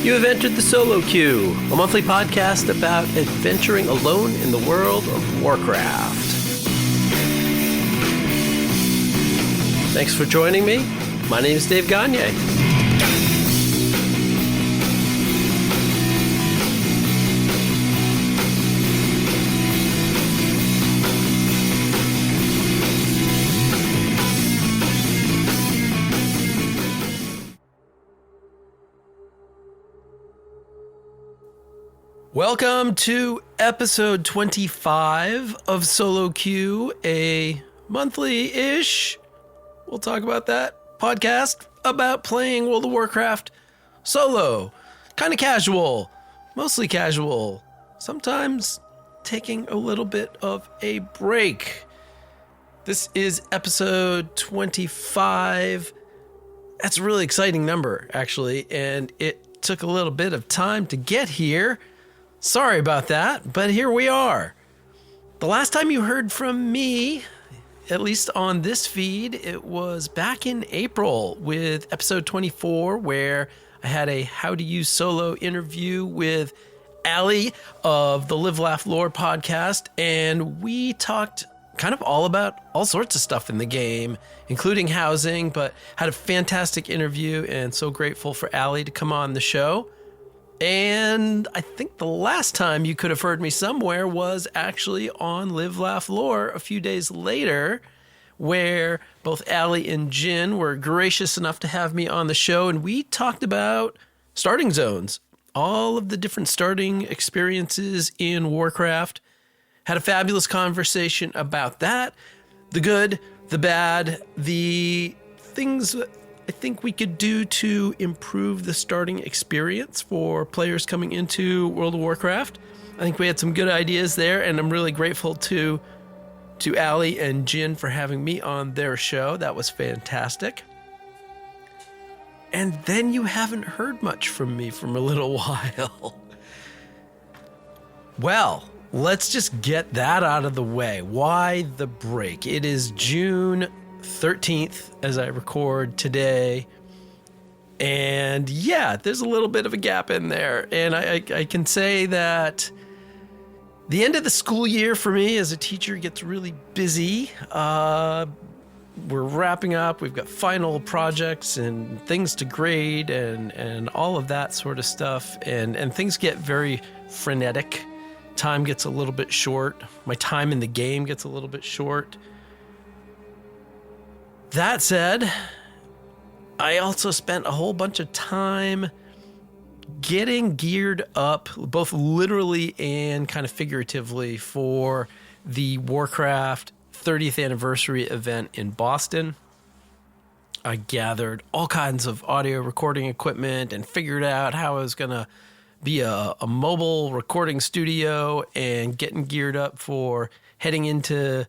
You have entered the Solo Queue, a monthly podcast about adventuring alone in the world of Warcraft. Thanks for joining me. My name is Dave Gagne. Welcome to episode 25 of Solo Queue, a monthly-ish, we'll talk about that, podcast about playing World of Warcraft solo. Kind of casual, mostly casual, sometimes taking a little bit of a break. This is episode 25. That's a really exciting number, actually, and it took a little bit of time to get here. Sorry about that, but here we are. The last time you heard from me, at least on this feed, it was back in April with episode 24, where I had a How to Use Solo interview with Allie of the Live, Laugh, Lore podcast, and we talked kind of all about all sorts of stuff in the game, including housing, but had a fantastic interview and so grateful for Allie to come on the show. And I think the last time you could have heard me somewhere was actually on Live, Laugh, Lore a few days later, where both Allie and Jin were gracious enough to have me on the show, and we talked about starting zones, all of the different starting experiences in Warcraft. Had a fabulous conversation about that, the good, the bad, the things that I think we could do to improve the starting experience for players coming into World of Warcraft. I think we had some good ideas there, and I'm really grateful to Allie and Jin for having me on their show. That was fantastic. And then you haven't heard much from me for a little while. Well, let's just get that out of the way. Why the break? It is June 13th as I record today, and yeah, there's a little bit of a gap in there, and I can say that the end of the school year for me as a teacher gets really busy. We're wrapping up, we've got final projects and things to grade and all of that sort of stuff, and things get very frenetic. Time gets a little bit short. My time in the game gets a little bit short. That said, I also spent a whole bunch of time getting geared up, both literally and kind of figuratively, for the Warcraft 30th anniversary event in Boston. I gathered all kinds of audio recording equipment and figured out how I was going to be a mobile recording studio and getting geared up for heading into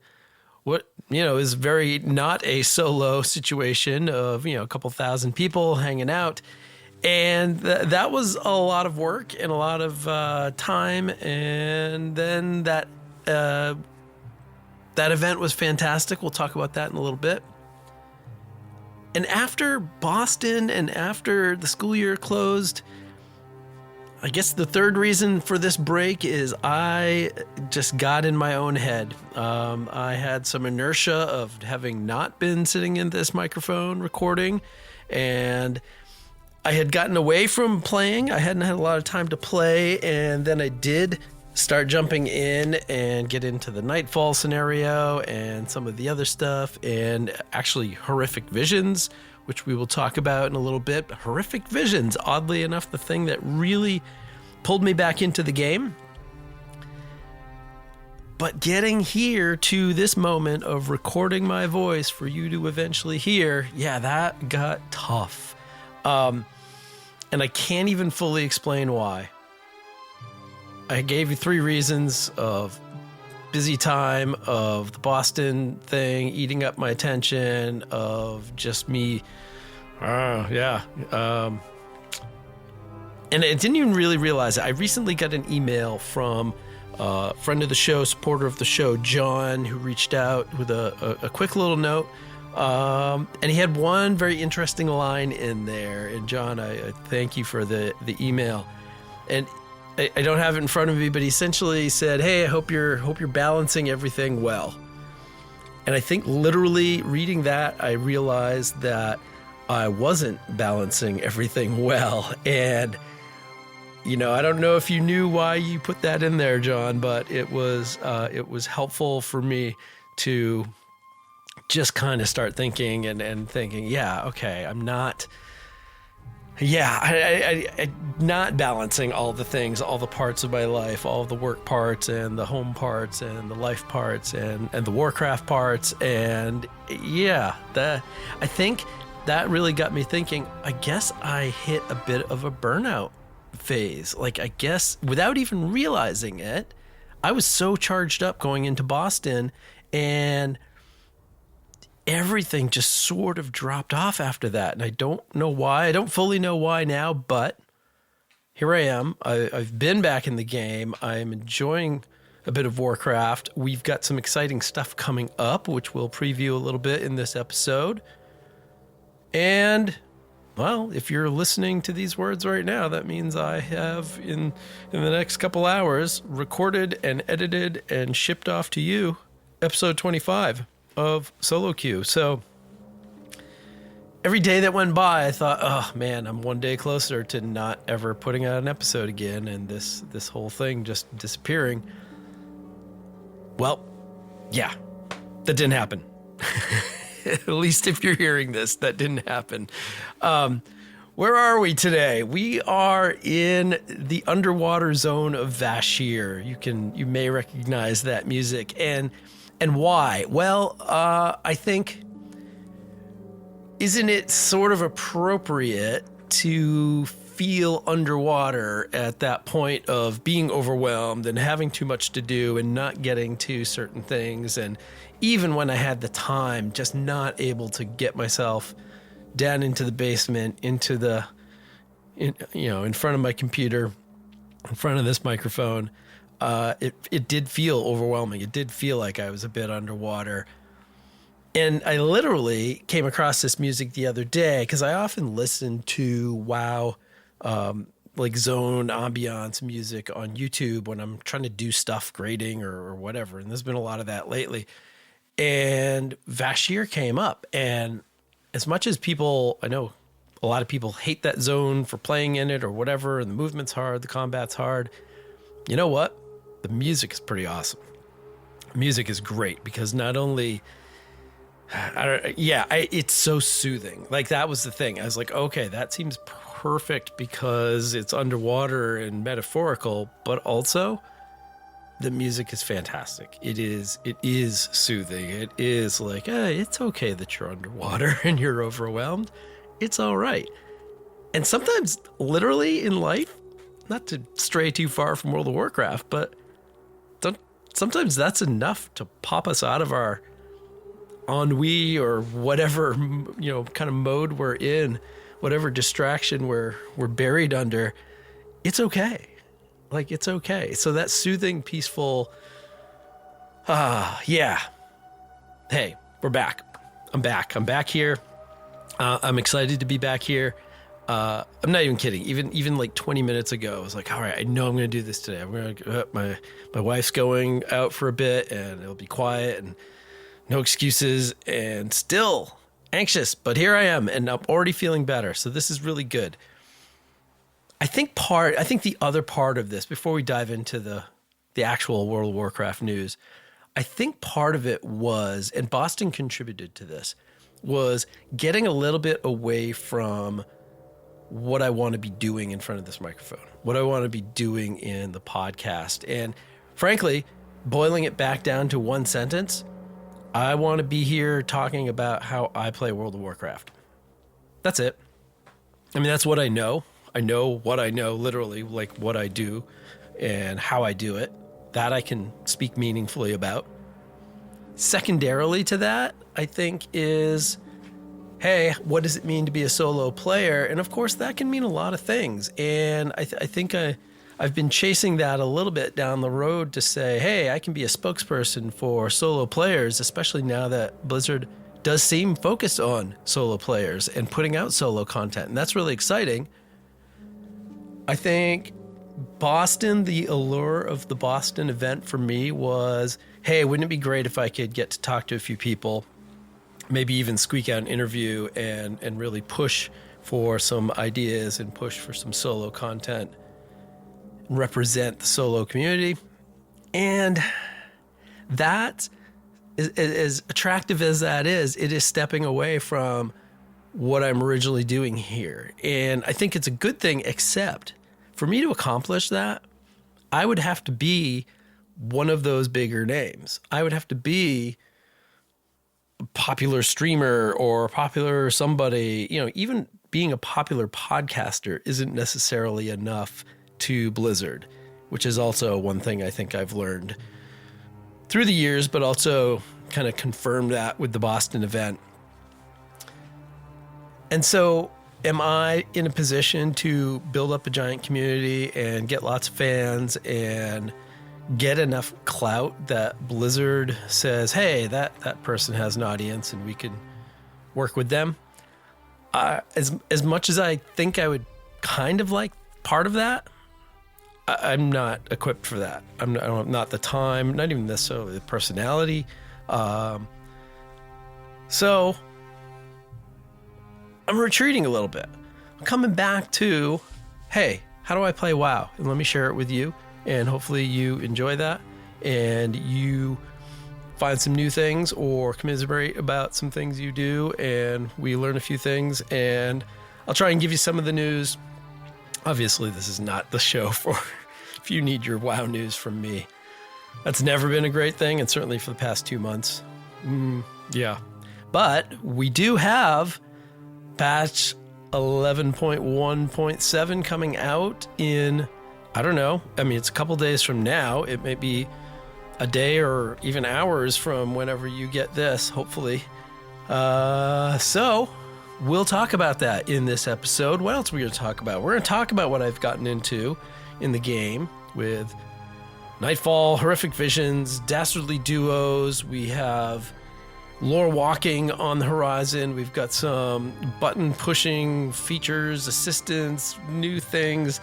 what, is very not a solo situation of, a couple thousand people hanging out. And that was a lot of work and a lot of time. And then that event was fantastic. We'll talk about that in a little bit. And after Boston and after the school year closed, I guess the third reason for this break is I just got in my own head. I had some inertia of having not been sitting in this microphone recording, and I had gotten away from playing. I hadn't had a lot of time to play, and then I did start jumping in and get into the Nightfall scenario and some of the other stuff, and actually Horrific Visions, which we will talk about in a little bit. Horrific Visions, oddly enough, the thing that really pulled me back into the game. But getting here to this moment of recording my voice for you to eventually hear, that got tough. And I can't even fully explain why. I gave you 3 reasons of busy time, of the Boston thing eating up my attention, of just me. And I didn't even really realize it. I recently got an email from friend of the show, supporter of the show, John, who reached out with a quick little note And he had one very interesting line in there. And John, I thank you for the email. And I don't have it in front of me, but he essentially said, "Hey, I hope you're balancing everything well." And I think literally reading that, I realized that I wasn't balancing everything well. And I don't know if you knew why you put that in there, John, but it was helpful for me to just kind of start thinking and thinking, yeah, okay, I'm not, I not balancing all the things, all the parts of my life, all the work parts and the home parts and the life parts and the Warcraft parts. And I think that really got me thinking, I guess I hit a bit of a burnout phase. Like, I guess without even realizing it, I was so charged up going into Boston, and everything just sort of dropped off after that. And I don't know why. I don't fully know why now, but here I am. I've been back in the game. I'm enjoying a bit of Warcraft. We've got some exciting stuff coming up, which we'll preview a little bit in this episode. And, well, if you're listening to these words right now, that means I have, in the next couple hours, recorded and edited and shipped off to you episode 25 of Solo Queue. So every day that went by, I thought, oh man, I'm one day closer to not ever putting out an episode again, and this whole thing just disappearing. Well, yeah, that didn't happen. At least if you're hearing this, that didn't happen. Where are we today? We are in the underwater zone of Vashir. You may recognize that music. And why? Well, I think, isn't it sort of appropriate to feel underwater at that point of being overwhelmed and having too much to do and not getting to certain things? And even when I had the time, just not able to get myself down into the basement, in front of my computer, in front of this microphone. It did feel overwhelming. It did feel like I was a bit underwater. And I literally came across this music the other day because I often listen to WoW, like zone ambiance music on YouTube when I'm trying to do stuff, grading or whatever. And there's been a lot of that lately. And Vashir came up. And as much as I know a lot of people hate that zone for playing in it or whatever, and the movement's hard, the combat's hard, you know what? The music is pretty awesome. Music is great because not only, it's so soothing. Like, that was the thing. I was like, okay, that seems perfect because it's underwater and metaphorical, but also the music is fantastic. It is soothing. It is like, hey, it's okay that you're underwater and you're overwhelmed. It's all right. And sometimes, literally in life, not to stray too far from World of Warcraft, but sometimes that's enough to pop us out of our ennui or whatever, kind of mode we're in, whatever distraction we're buried under. It's okay. Like, it's okay. So that soothing, peaceful, yeah. Hey, we're back. I'm back here. I'm excited to be back here. I'm not even kidding. Even like 20 minutes ago, I was like, all right, I know I'm going to do this today. I'm going to, my wife's going out for a bit and it'll be quiet and no excuses, and still anxious, but here I am and I'm already feeling better. So this is really good. I think the other part of this, before we dive into the actual World of Warcraft news, I think part of it was, and Boston contributed to this, was getting a little bit away from what I want to be doing in front of this microphone, what I want to be doing in the podcast. And frankly, boiling it back down to one sentence, I want to be here talking about how I play World of Warcraft. That's it. I mean, that's what I know. I know what I know, literally, like what I do and how I do it. That I can speak meaningfully about. Secondarily to that, I think, is, hey, what does it mean to be a solo player? And of course, that can mean a lot of things. And I think I've been chasing that a little bit down the road to say, hey, I can be a spokesperson for solo players, especially now that Blizzard does seem focused on solo players and putting out solo content. And that's really exciting. I think Boston, the allure of the Boston event for me was, hey, wouldn't it be great if I could get to talk to a few people, maybe even squeak out an interview and really push for some ideas and push for some solo content, represent the solo community. And that, as attractive as that is, it is stepping away from what I'm originally doing here. And I think it's a good thing, except for me to accomplish that, I would have to be one of those bigger names. I would have to be a popular streamer or popular somebody. Even being a popular podcaster isn't necessarily enough to Blizzard, which is also one thing I think I've learned through the years, but also kind of confirmed that with the Boston event. And so am I in a position to build up a giant community and get lots of fans and get enough clout that Blizzard says, hey, that person has an audience and we can work with them? As much as I think I would kind of like part of that, I'm not equipped for that. I'm not the time, not even necessarily the personality. So I'm retreating a little bit. I'm coming back to, hey, how do I play WoW? And let me share it with you. And hopefully you enjoy that and you find some new things or commiserate about some things you do. And we learn a few things, and I'll try and give you some of the news. Obviously, this is not the show for if you need your WoW news from me. That's never been a great thing, and certainly for the past 2 months. Yeah. But we do have patch 11.1.7 coming out in, I don't know. I mean, it's a couple days from now. It may be a day or even hours from whenever you get this, hopefully. So we'll talk about that in this episode. What else are we going to talk about? We're going to talk about what I've gotten into in the game with Nightfall, Horrific Visions, Dastardly Duos. We have lore walking on the horizon. We've got some button pushing features, assistance, new things.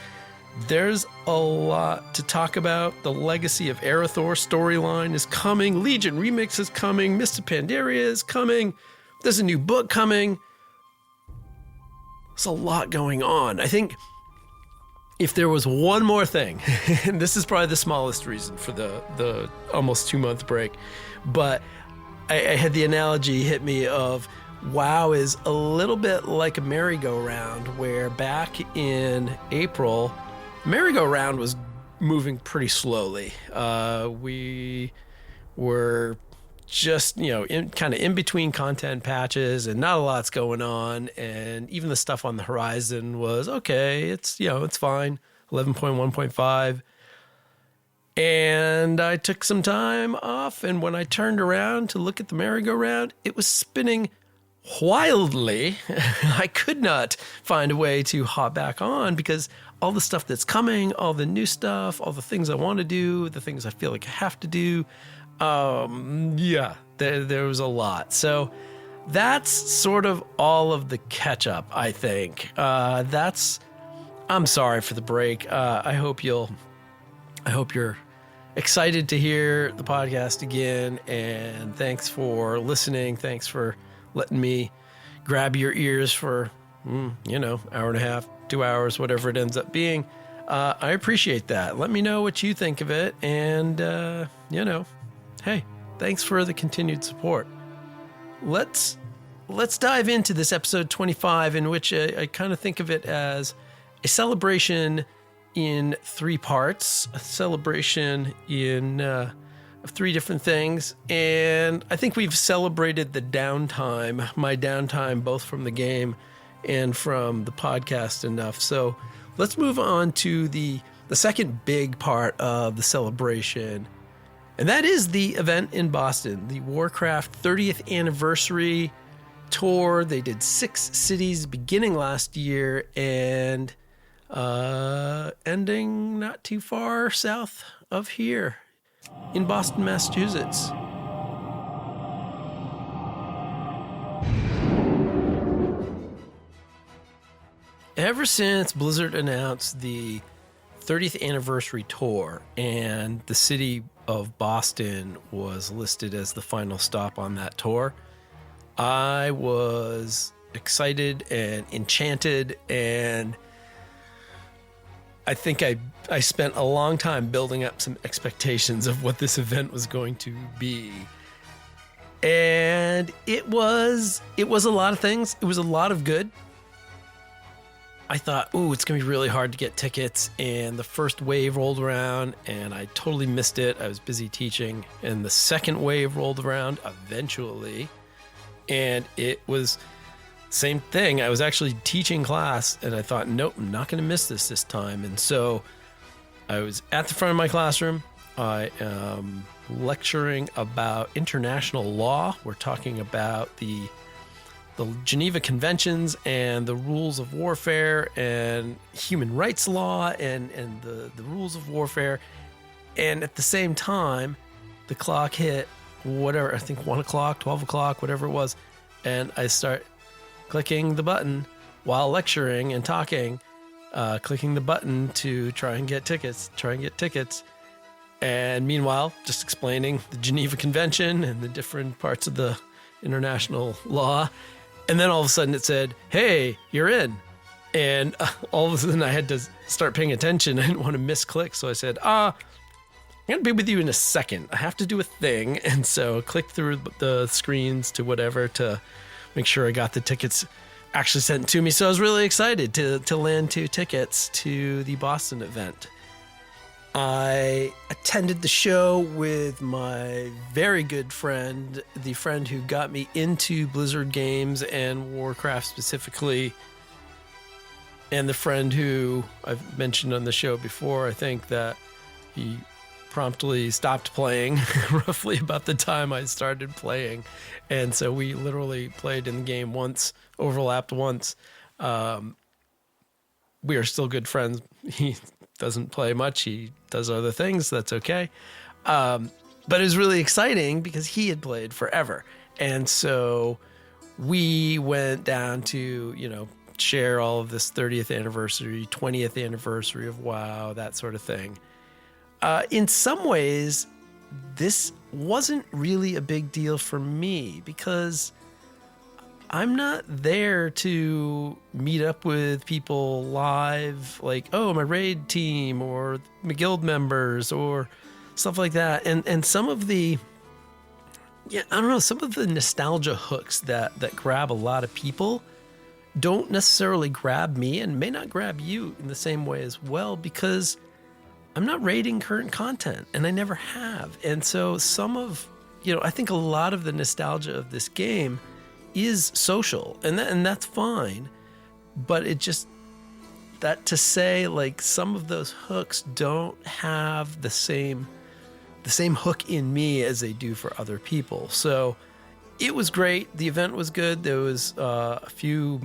There's a lot to talk about. The Legacy of Arathor storyline is coming. Legion Remix is coming. Mist of Pandaria is coming. There's a new book coming. There's a lot going on. I think if there was one more thing, and this is probably the smallest reason for the almost 2-month break, but I had the analogy hit me of WoW is a little bit like a merry-go-round, where back in April, merry-go-round was moving pretty slowly. We were just, in between content patches and not a lot's going on. And even the stuff on the horizon was okay. It's fine. 11.1.5. And I took some time off. And when I turned around to look at the merry-go-round, it was spinning wildly. I could not find a way to hop back on because all the stuff that's coming, all the new stuff, all the things I want to do, the things I feel like I have to do. There was a lot. So that's sort of all of the catch up, I think. I'm sorry for the break. I hope you're excited to hear the podcast again. And thanks for listening. Thanks for letting me grab your ears for, hour and a half, 2 hours, whatever it ends up being. I appreciate that. Let me know what you think of it. And, hey, thanks for the continued support. Let's dive into this episode 25, in which I kind of think of it as a celebration in 3 parts, a celebration in of 3 different things. And I think we've celebrated the downtime, my downtime, both from the game and from the podcast enough. So let's move on to the second big part of the celebration. And that is the event in Boston, the Warcraft 30th anniversary tour. They did 6 cities beginning last year and ending not too far south of here in Boston, Massachusetts. ever since Blizzard announced the 30th anniversary tour and the city of Boston was listed as the final stop on that tour, I was excited and enchanted, and I think I spent a long time building up some expectations of what this event was going to be. And it was a lot of things. It was a lot of good. I thought, it's going to be really hard to get tickets. And the first wave rolled around and I totally missed it. I was busy teaching. And the second wave rolled around eventually. And it was same thing. I was actually teaching class and I thought, nope, I'm not going to miss this time. And so I was at the front of my classroom. I am lecturing about international law. We're talking about the Geneva Conventions and the rules of warfare and human rights law and the rules of warfare. And at the same time, the clock hit whatever, I think 1 o'clock, 12 o'clock, whatever it was. And I start clicking the button while lecturing and talking, clicking the button to try and get tickets. And meanwhile, just explaining the Geneva Convention and the different parts of the international law. And then all of a sudden it said, hey, you're in. And all of a sudden I had to start paying attention. I didn't want to misclick. So I said, I'm going to be with you in a second. I have to do a thing. And so I clicked through the screens to whatever to make sure I got the tickets actually sent to me. So I was really excited to land 2 tickets to the Boston event. I attended the show with my very good friend, the friend who got me into Blizzard games and Warcraft specifically, and the friend who I've mentioned on the show before. I think that he promptly stopped playing roughly about the time I started playing. And so we literally played in the game once, overlapped once. We are still good friends. He doesn't play much. He does other things. That's okay. But it was really exciting because he had played forever. And so we went down to, share all of this 30th anniversary, 20th anniversary of WoW, that sort of thing. In some ways, this wasn't really a big deal for me because I'm not there to meet up with people live, like, my raid team or my guild members or stuff like that. And some of the, some of the nostalgia hooks that grab a lot of people don't necessarily grab me and may not grab you in the same way as well, because I'm not raiding current content and I never have. And so some of, I think a lot of the nostalgia of this game is social, and that's fine, but it just, that to say, like, some of those hooks don't have the same hook in me as they do for other people. So it was great. The event was good. There was a few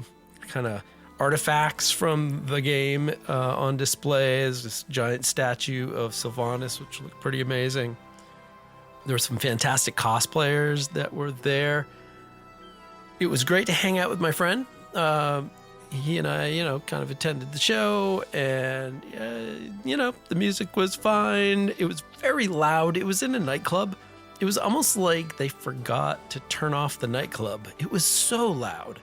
kind of artifacts from the game on display. There's this giant statue of Sylvanas, which looked pretty amazing. There were some fantastic cosplayers that were there. It was great to hang out with my friend. He and I, kind of attended the show, and, the music was fine. It was very loud. It was in a nightclub. It was almost like they forgot to turn off the nightclub. It was so loud.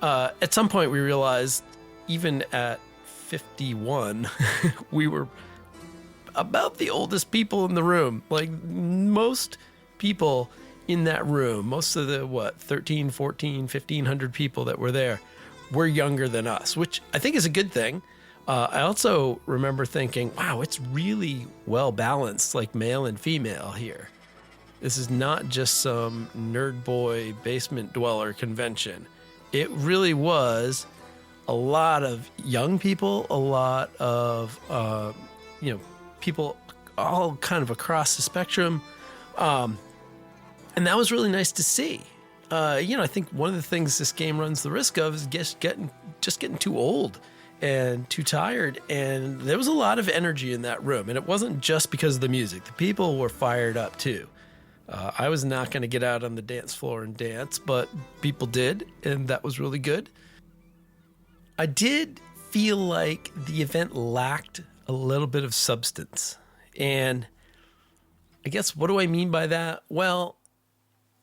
At some point we realized, even at 51, we were about the oldest people in the room. Like, most people in that room, most of the 13, 14, 1,500 people that were there were younger than us, which I think is a good thing. I also remember thinking, wow, it's really well balanced, like male and female here. This is not just some nerd boy basement dweller convention. It really was a lot of young people, a lot of people all kind of across the spectrum. And that was really nice to see. I think one of the things this game runs the risk of is just getting too old and too tired. And there was a lot of energy in that room. And it wasn't just because of the music. The people were fired up too. I was not going to get out on the dance floor and dance, but people did. And that was really good. I did feel like the event lacked a little bit of substance. And I guess, what do I mean by that? Well,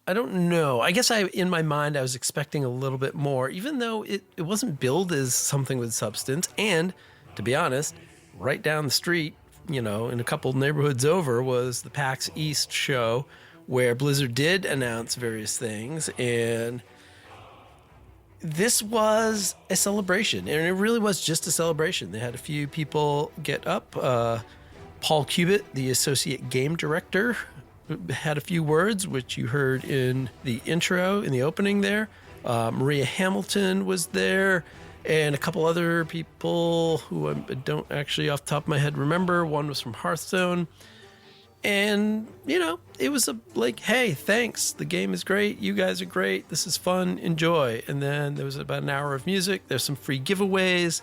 I don't know. I guess in my mind, I was expecting a little bit more, even though it wasn't billed as something with substance. And to be honest, right down the street, in a couple neighborhoods over, was the PAX East show, where Blizzard did announce various things. And this was a celebration, and it really was just a celebration. They had a few people get up. Paul Cubitt, the associate game director, had a few words, which you heard in the intro, in the opening there. Maria Hamilton was there, and a couple other people who I don't actually off the top of my head remember. One was from Hearthstone. And, it was hey, thanks. The game is great. You guys are great. This is fun. Enjoy. And then there was about an hour of music. There's some free giveaways.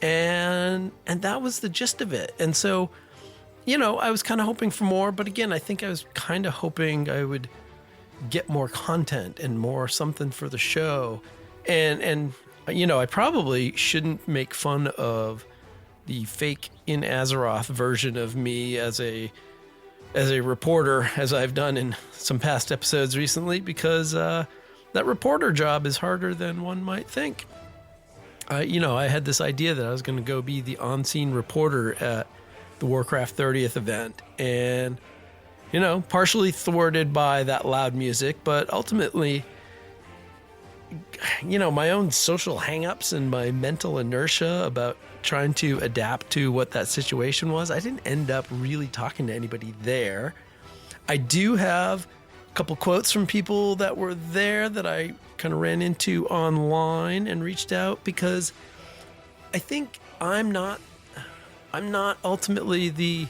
And that was the gist of it. And so, I was kind of hoping for more. But again, I think I was kind of hoping I would get more content and more something for the show. And I probably shouldn't make fun of the fake in Azeroth version of me as a reporter, as I've done in some past episodes recently, because that reporter job is harder than one might think. I had this idea that I was going to go be the on-scene reporter at the Warcraft 30th event, and, partially thwarted by that loud music, but ultimately, my own social hangups and my mental inertia about trying to adapt to what that situation was, I didn't end up really talking to anybody there. I do have a couple quotes from people that were there that I kind of ran into online and reached out, because I think I'm not ultimately the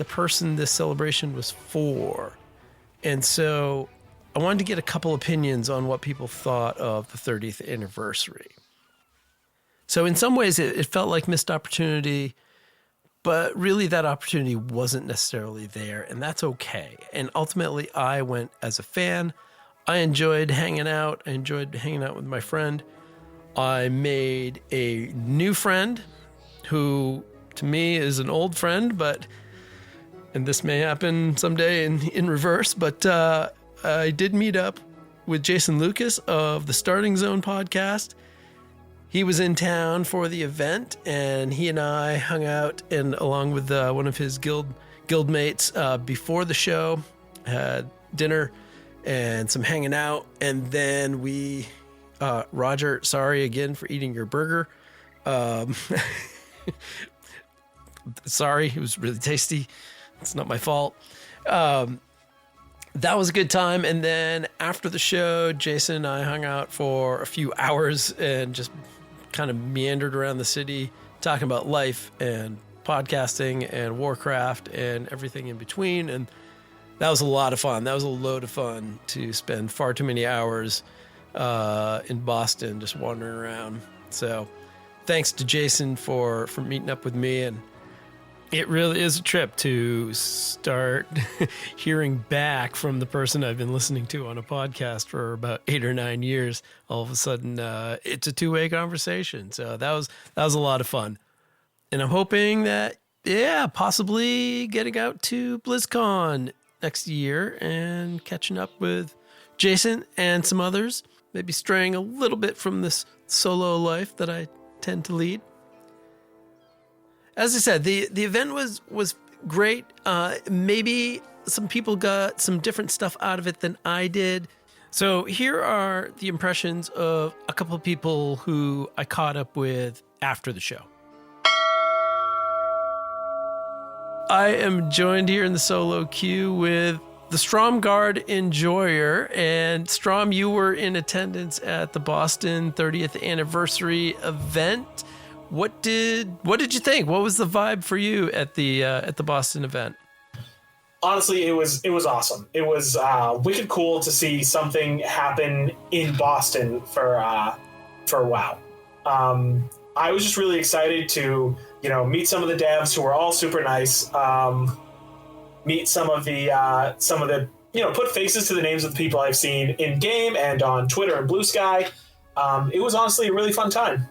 person this celebration was for. And so I wanted to get a couple opinions on what people thought of the 30th anniversary. So in some ways, it felt like missed opportunity, but really that opportunity wasn't necessarily there, and that's okay. And ultimately, I went as a fan. I enjoyed hanging out. I enjoyed hanging out with my friend. I made a new friend who, to me, is an old friend, and this may happen someday in reverse, but I did meet up with Jason Lucas of the Starting Zone podcast. He was in town for the event, and he and I hung out, and along with one of his guild mates before the show, had dinner and some hanging out, and then we, Roger, sorry again for eating your burger. Sorry, it was really tasty. It's not my fault. That was a good time. And then after the show, Jason and I hung out for a few hours and just kind of meandered around the city, talking about life and podcasting and Warcraft and everything in between. And that was a lot of fun. That was a load of fun to spend far too many hours in Boston just wandering around. So thanks to Jason for meeting up with me. And it really is a trip to start hearing back from the person I've been listening to on a podcast for about 8 or 9 years. All of a sudden, it's a two-way conversation. So that was a lot of fun. And I'm hoping that, possibly getting out to BlizzCon next year and catching up with Jason and some others. Maybe straying a little bit from this solo life that I tend to lead. As I said, the event was great. Maybe some people got some different stuff out of it than I did. So here are the impressions of a couple of people who I caught up with after the show. I am joined here in the solo queue with the Stromgarde Enjoyer. And Strom, you were in attendance at the Boston 30th anniversary event. What did you think? What was the vibe for you at the Boston event? Honestly, it was awesome. It was wicked cool to see something happen in Boston for WoW. I was just really excited to meet some of the devs who were all super nice. Meet some of the put faces to the names of the people I've seen in game and on Twitter and Blue Sky. It was honestly a really fun time.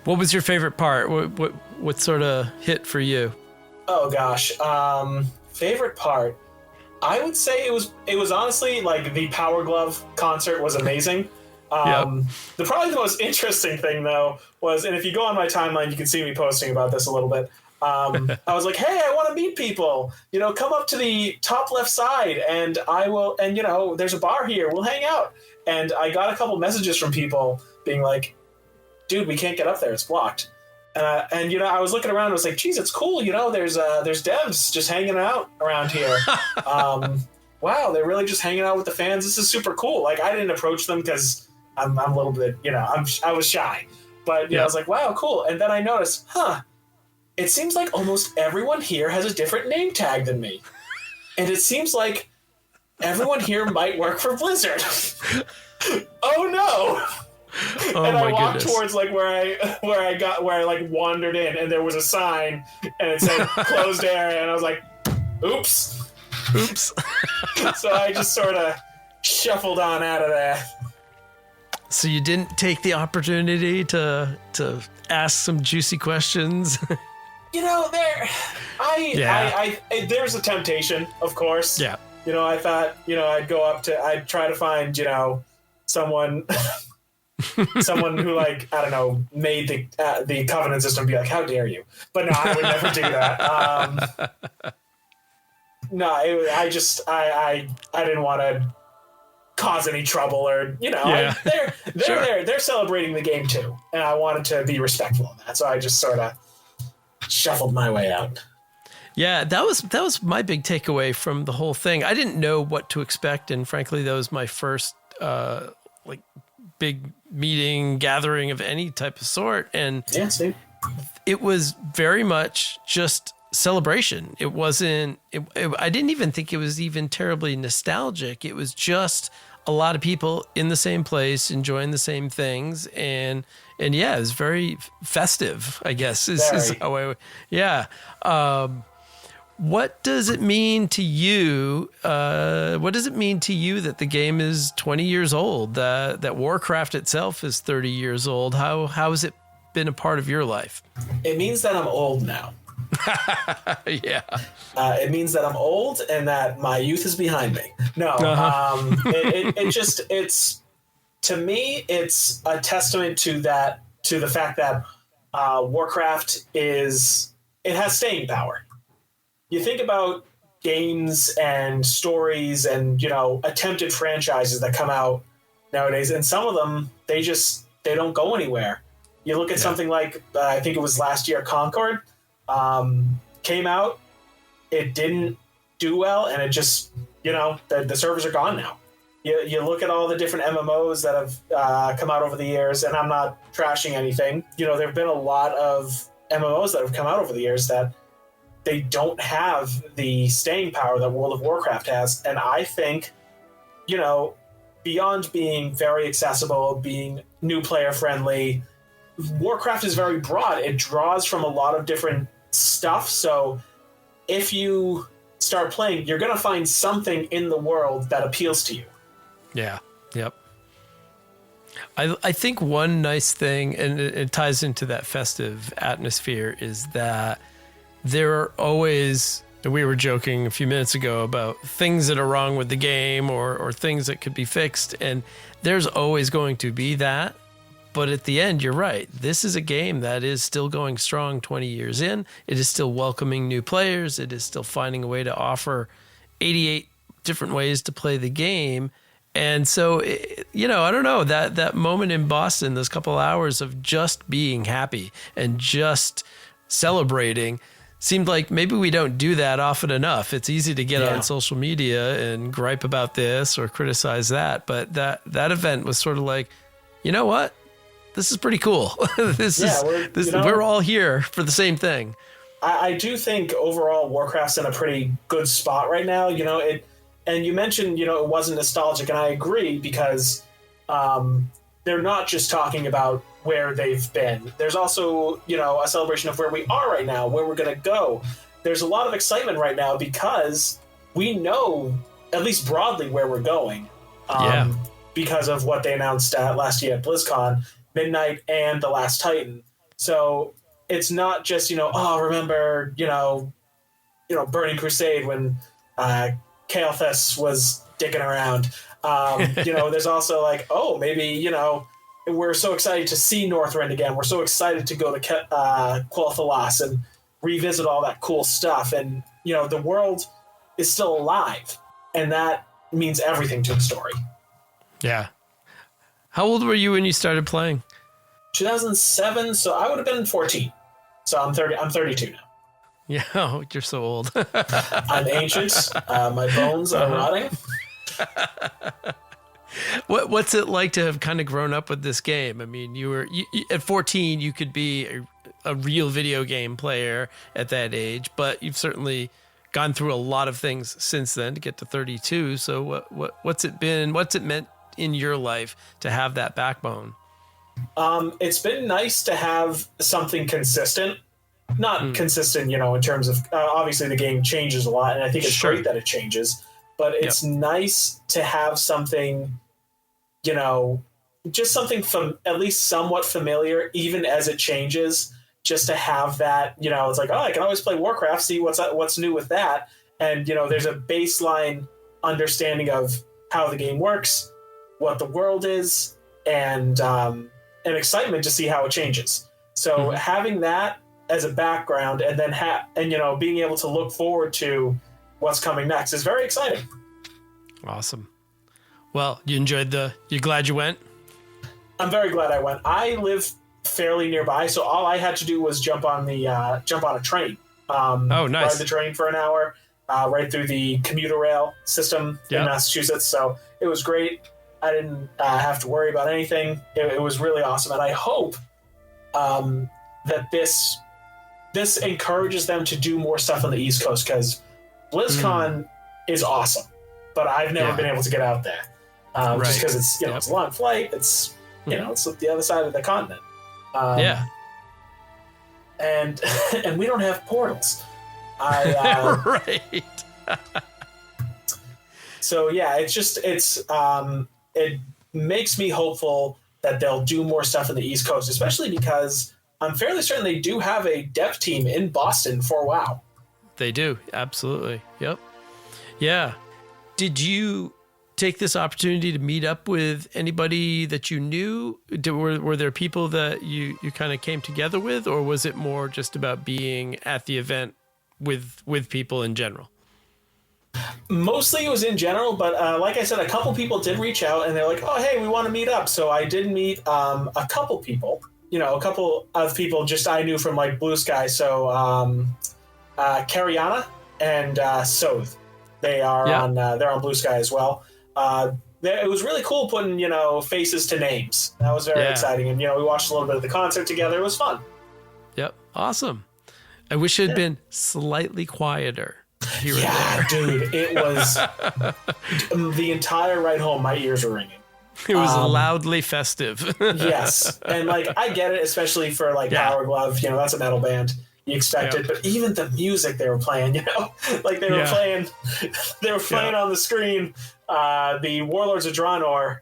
What was your favorite part? What sort of hit for you? Oh gosh, favorite part. I would say it was honestly like the Power Glove concert was amazing. Probably the most interesting thing though was, and if you go on my timeline, you can see me posting about this a little bit. I was like, hey, I want to meet people. Come up to the top left side, and I will. And there's a bar here. We'll hang out. And I got a couple messages from people being like, dude, we can't get up there. It's blocked. And I was looking around. I was like, geez, it's cool. There's devs just hanging out around here. Wow, they're really just hanging out with the fans. This is super cool. Like, I didn't approach them because I'm a little bit, I was shy. But I was like, wow, cool. And then I noticed, it seems like almost everyone here has a different name tag than me. And it seems like everyone here might work for Blizzard. Oh no! Oh, and I my walked goodness. towards like where I wandered in, and there was a sign, and it said closed area, and I was like, oops. So I just sort of shuffled on out of there. So you didn't take the opportunity to ask some juicy questions? There's a temptation, of course. Yeah. I thought, I'd try to find, someone who, like, I don't know, made the covenant system, be like, how dare you? But no, I would never do that. I didn't want to cause any trouble or, they're celebrating the game too. And I wanted to be respectful of that. So I just sort of shuffled my way out. Yeah, that was my big takeaway from the whole thing. I didn't know what to expect, and frankly, that was my first big meeting, gathering of any type of sort, and it was very much just celebration. It wasn't. I didn't even think it was even terribly nostalgic. It was just a lot of people in the same place, enjoying the same things, and yeah, it was very festive, I guess. Is how I. What does it mean to you? What does it mean to you that the game is 20 years old? That Warcraft itself is 30 years old. How has it been a part of your life? It means that I'm old now. Yeah. It means that I'm old and that my youth is behind me. No. It's to me, it's a testament to the fact that Warcraft has staying power. You think about games and stories and, attempted franchises that come out nowadays, and some of them, they don't go anywhere. You look at something like, I think it was last year, Concord, came out, it didn't do well, and it just, the servers are gone now. You look at all the different MMOs that have come out over the years, and I'm not trashing anything. There have been a lot of MMOs that have come out over the years that they don't have the staying power that World of Warcraft has. And I think, beyond being very accessible, being new player friendly, Warcraft is very broad. It draws from a lot of different stuff. So if you start playing, you're going to find something in the world that appeals to you. Yeah. Yep. I think one nice thing, and it ties into that festive atmosphere, is that there are always, we were joking a few minutes ago about things that are wrong with the game or things that could be fixed. And there's always going to be that. But at the end, you're right. This is a game that is still going strong 20 years in. It is still welcoming new players. It is still finding a way to offer 88 different ways to play the game. And so, I don't know, that moment in Boston, those couple hours of just being happy and just celebrating, seemed like maybe we don't do that often enough. It's easy to get on social media and gripe about this or criticize that. But that event was sort of like, you know what? This is pretty cool. We're all here for the same thing. I do think overall Warcraft's in a pretty good spot right now. And you mentioned, it wasn't nostalgic, and I agree, because they're not just talking about where they've been. There's also, a celebration of where we are right now, where we're going to go. There's a lot of excitement right now because we know, at least broadly, where we're going. Because of what they announced last year at BlizzCon, Midnight and The Last Titan. So it's not just, remember, Burning Crusade when Kael'thas was dicking around. There's also like, oh, maybe, we're so excited to see Northrend again. We're so excited to go to Quel'Thalas and revisit all that cool stuff. And, the world is still alive. And that means everything to the story. Yeah. How old were you when you started playing? 2007, so I would have been 14. So I'm 32 now. Yeah, oh, you're so old. I'm ancient. My bones are rotting. What's it like to have kind of grown up with this game? I mean, you at 14, you could be a real video game player at that age, but you've certainly gone through a lot of things since then to get to 32. So what's it meant in your life to have that backbone? It's been nice to have something consistent. Not consistent, in terms of obviously the game changes a lot, and I think it's great that it changes. But it's nice to have something, just something from at least somewhat familiar, even as it changes. Just to have that, it's like, oh, I can always play Warcraft, see what's new with that, and there's a baseline understanding of how the game works, what the world is, and an excitement to see how it changes. So having that as a background, and then being able to look forward to what's coming next is very exciting. Awesome. Well, you're glad you went? I'm very glad I went. I live fairly nearby, so all I had to do was jump on a train. Oh, nice. Ride the train for an hour, right through the commuter rail system in Massachusetts. So it was great. I didn't have to worry about anything. It was really awesome, and I hope that this encourages them to do more stuff on the East Coast, because BlizzCon is awesome, but I've never been able to get out there just because it's it's a long flight. It's it's the other side of the continent. And we don't have portals. Right. So it makes me hopeful that they'll do more stuff in the East Coast, especially because I'm fairly certain they do have a dev team in Boston for WoW. They do. Absolutely. Yep. Yeah. Did you take this opportunity to meet up with anybody that you knew? Were there people that you kind of came together with, or was it more just about being at the event with people in general? Mostly it was in general, but like I said, a couple people did reach out and they're like, oh, hey, we want to meet up. So I did meet a couple people, a couple of people just I knew from like Blue Sky. So Cariana and Soth, they're on Blue Sky as well. It was really cool putting, faces to names. That was very exciting. And, we watched a little bit of the concert together. It was fun. Yep. Awesome. I wish it had been slightly quieter. Dude, it was the entire ride home. My ears were ringing. It was loudly festive. Yes. And like, I get it, especially for like Power Glove, that's a metal band. You expect it, but even the music they were playing, like they were playing on the screen, the Warlords of Draenor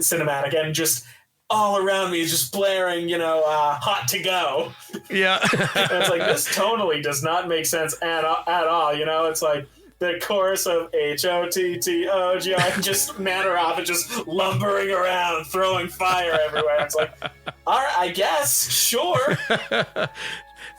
cinematic, and just all around me is just blaring, Hot to Go. Yeah. And it's like, this tonally does not make sense at all. It's like the chorus of HOTTOGI and just Manaroth just lumbering around, throwing fire everywhere. It's like, all right, I guess, sure.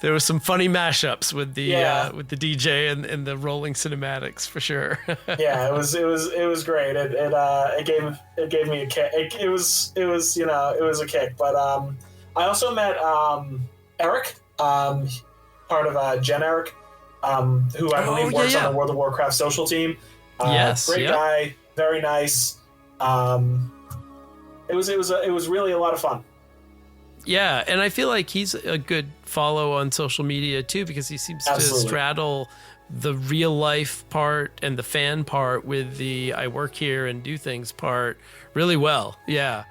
There was some funny mashups with the DJ and the rolling cinematics for sure. Yeah, it was great. It gave me a kick. It was a kick. But I also met Eric, part of Gen Eric, who I believe works on the World of Warcraft social team. Great guy, very nice. It was really a lot of fun. Yeah, and I feel like he's a good follow on social media too, because he seems to straddle the real life part and the fan part with the I work here and do things part really well. Yeah.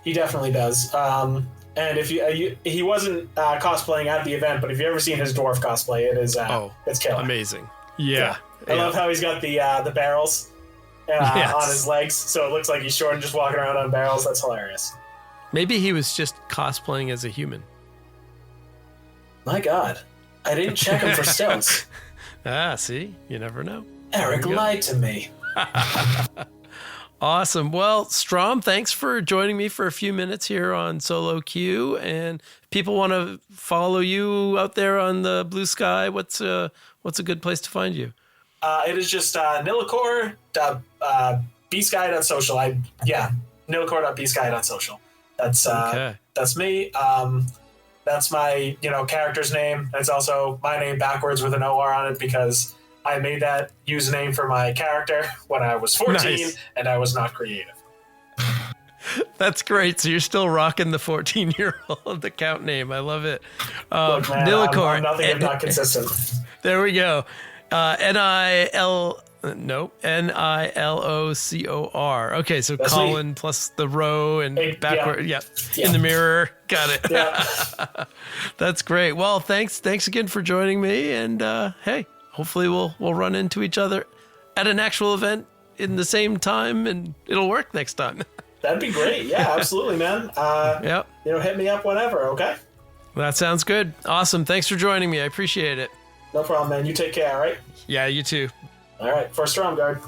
He definitely does. And if he wasn't cosplaying at the event, but if you've ever seen his dwarf cosplay, it's killer. Amazing. Yeah. I love how he's got the barrels on his legs, so it looks like he's short and just walking around on barrels. That's hilarious. Maybe he was just cosplaying as a human. My God. I didn't check him for stilts. See? You never know. Eric lied to me. Awesome. Well, Strom, thanks for joining me for a few minutes here on Solo Q. And if people want to follow you out there on the blue sky, what's a good place to find you? It is just nilicore.bsky.social. nilicore.bsky.social. That's me. That's my character's name. That's also my name backwards with an OR on it because I made that username for my character when I was 14 Nice. and I was not creative. That's great. So you're still rocking the 14-year-old account name. I love it. Look, man, Nilicore. I'm nothing if not consistent. There we go. Nilocor. Okay, so That's Colin me. plus the row and Hey, backward. yeah. Yeah. In the mirror. Got it. Yeah. That's great. Well, thanks again for joining me. And hey, hopefully we'll run into each other at an actual event in the same time, and it'll work next time. That'd be great. Yeah, absolutely, man. Yep. Hit me up whenever, okay? That sounds good. Awesome. Thanks for joining me. I appreciate it. No problem, man. You take care, all right? Yeah, you too. All right, for Stromguard.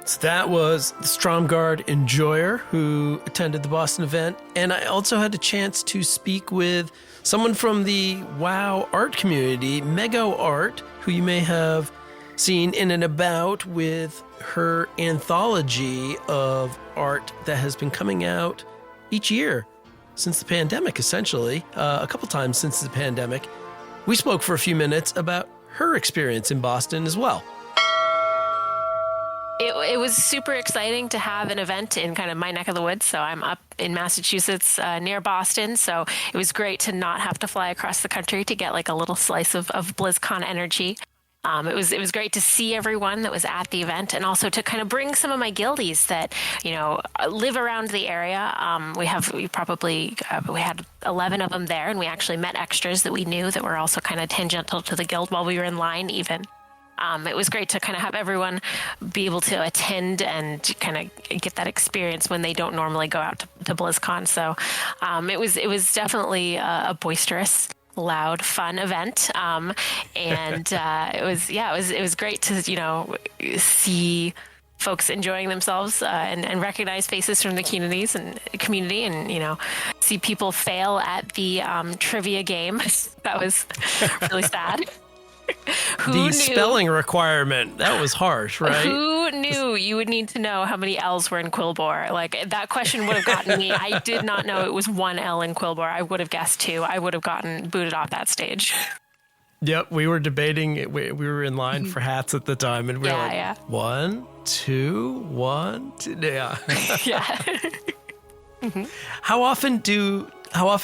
So that was the Stromguard Enjoyer who attended the Boston event. And I also had a chance to speak with someone from the WoW art community, Mego Art, who you may have seen in and about with her anthology of art that has been coming out each year since the pandemic, essentially, a couple times since the pandemic. We spoke for a few minutes about her experience in Boston as well. It was super exciting to have an event in kind of my neck of the woods. So I'm up in Massachusetts near Boston. So it was great to not have to fly across the country to get like a little slice of BlizzCon energy. It was great to see everyone that was at the event and also to kind of bring some of my guildies that, live around the area. We had 11 of them there, and we actually met extras that we knew that were also kind of tangential to the guild while we were in line even. It was great to kind of have everyone be able to attend and kind of get that experience when they don't normally go out to BlizzCon. So it was definitely a boisterous, loud, fun event, and it was great to see folks enjoying themselves and recognize faces from the community and see people fail at the trivia game. That was really sad. The spelling requirement, that was harsh, right? Who knew you would need to know how many L's were in Quilboar? Like, that question would have gotten me. I did not know it was one L in Quilboar. I would have guessed two. I would have gotten booted off that stage. Yep, we were debating. We were in line for hats at the time, and we were like, 1, 2, 1, 2. Yeah. Yeah. How often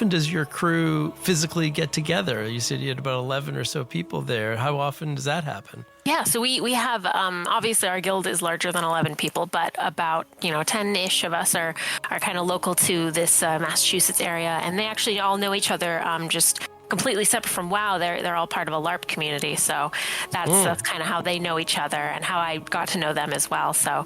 does your crew physically get together? You said you had about 11 or so people there. How often does that happen? Yeah, so we have, obviously our guild is larger than 11 people, but about, 10-ish of us are kind of local to this Massachusetts area, and they actually all know each other just completely separate from WoW. They're all part of a LARP community, so that's kind of how they know each other and how I got to know them as well. So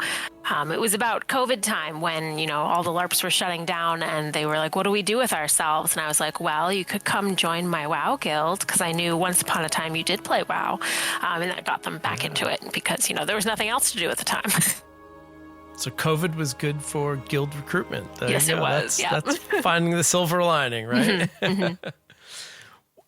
it was about COVID time when, all the LARPs were shutting down and they were like, what do we do with ourselves? And I was like, well, you could come join my WoW guild, because I knew once upon a time you did play WoW, and that got them back into it because, there was nothing else to do at the time. So COVID was good for guild recruitment. There Yes, you go. it was. That's finding the silver lining, right? Mm-hmm.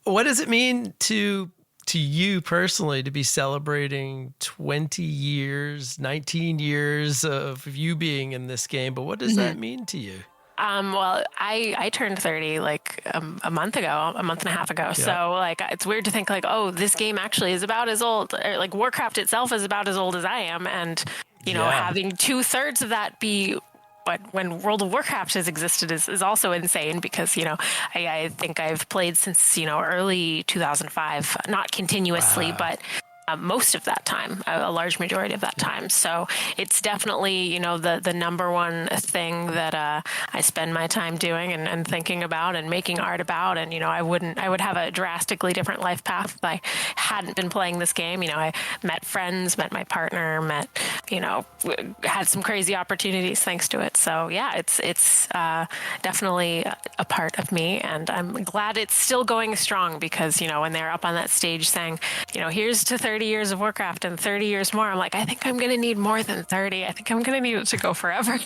What does it mean to you personally to be celebrating 20 years, 19 years of you being in this game? But what does that mean to you? Well, I turned 30 like a month and a half ago. Yeah. So like, it's weird to think like, oh, this game actually is about as old, or like Warcraft itself is about as old as I am. And, having 2/3 of that be when World of Warcraft has existed is also insane because, I think I've played since, early 2005, not continuously, but most of that time, a large majority of that time. So it's definitely, the number one thing that I spend my time doing and thinking about and making art about. And, I would have a drastically different life path if I hadn't been playing this game. I met friends, met my partner, met had some crazy opportunities thanks to it. So yeah, it's definitely a part of me, and I'm glad it's still going strong because, when they're up on that stage saying, here's to 30 years of Warcraft and 30 years more, I'm like, I think I'm going to need more than 30. I think I'm going to need it to go forever.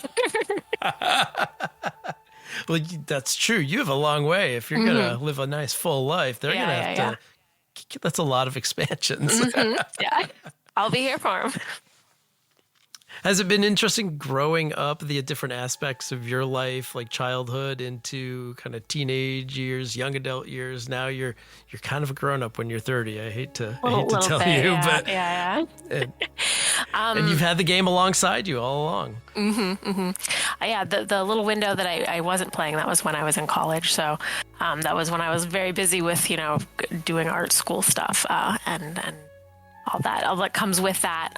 Well, that's true. You have a long way. If you're going to live a nice full life, they're going to have to. That's a lot of expansions. Yeah, I'll be here for them. Has it been interesting growing up, the different aspects of your life, like childhood into kind of teenage years, young adult years? Now you're kind of a grown up when you're 30. I hate to tell bit, you, yeah, but yeah. And you've had the game alongside you all along. Yeah, the little window that I wasn't playing, that was when I was in college. So that was when I was very busy with doing art school stuff and all that comes with that.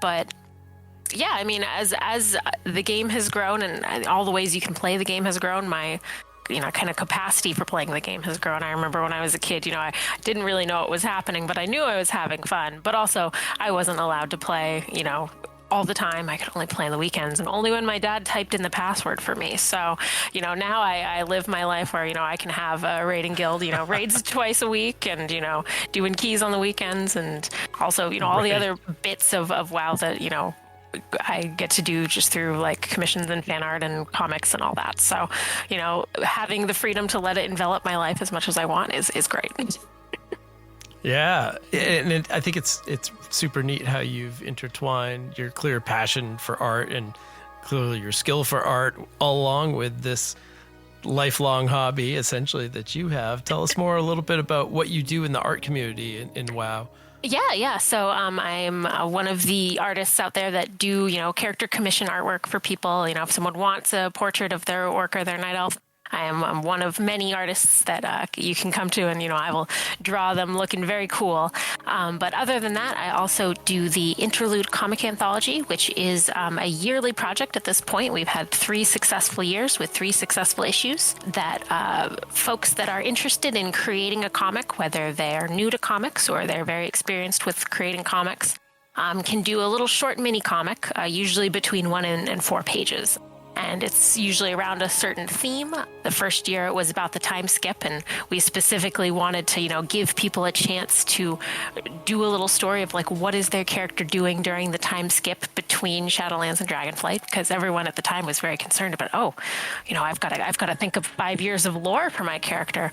But yeah, I mean, as the game has grown and all the ways you can play the game has grown, my kind of capacity for playing the game has grown. I remember when I was a kid, I didn't really know what was happening, but I knew I was having fun. But also, I wasn't allowed to play, all the time. I could only play on the weekends and only when my dad typed in the password for me. So, now I live my life where, I can have a raiding guild, raids twice a week and, doing keys on the weekends and also, all the other bits of WoW that, I get to do just through like commissions and fan art and comics and all that. So, having the freedom to let it envelop my life as much as I want is great. Yeah, and I think it's super neat how you've intertwined your clear passion for art and clearly your skill for art along with this lifelong hobby essentially that you have. Tell us more a little bit about what you do in the art community in WoW. Yeah. So I'm one of the artists out there that do, character commission artwork for people. If someone wants a portrait of their orc or their night elf, I'm one of many artists that you can come to, and I will draw them looking very cool. But other than that, I also do the Interlude Comic Anthology, which is a yearly project at this point. We've had 3 successful years with 3 successful issues that folks that are interested in creating a comic, whether they're new to comics or they're very experienced with creating comics, can do a little short mini comic, usually between 1 and 4 pages. And it's usually around a certain theme. The first year it was about the time skip, and we specifically wanted to, give people a chance to do a little story of like what is their character doing during the time skip between Shadowlands and Dragonflight, because everyone at the time was very concerned about, I've got to think of 5 years of lore for my character.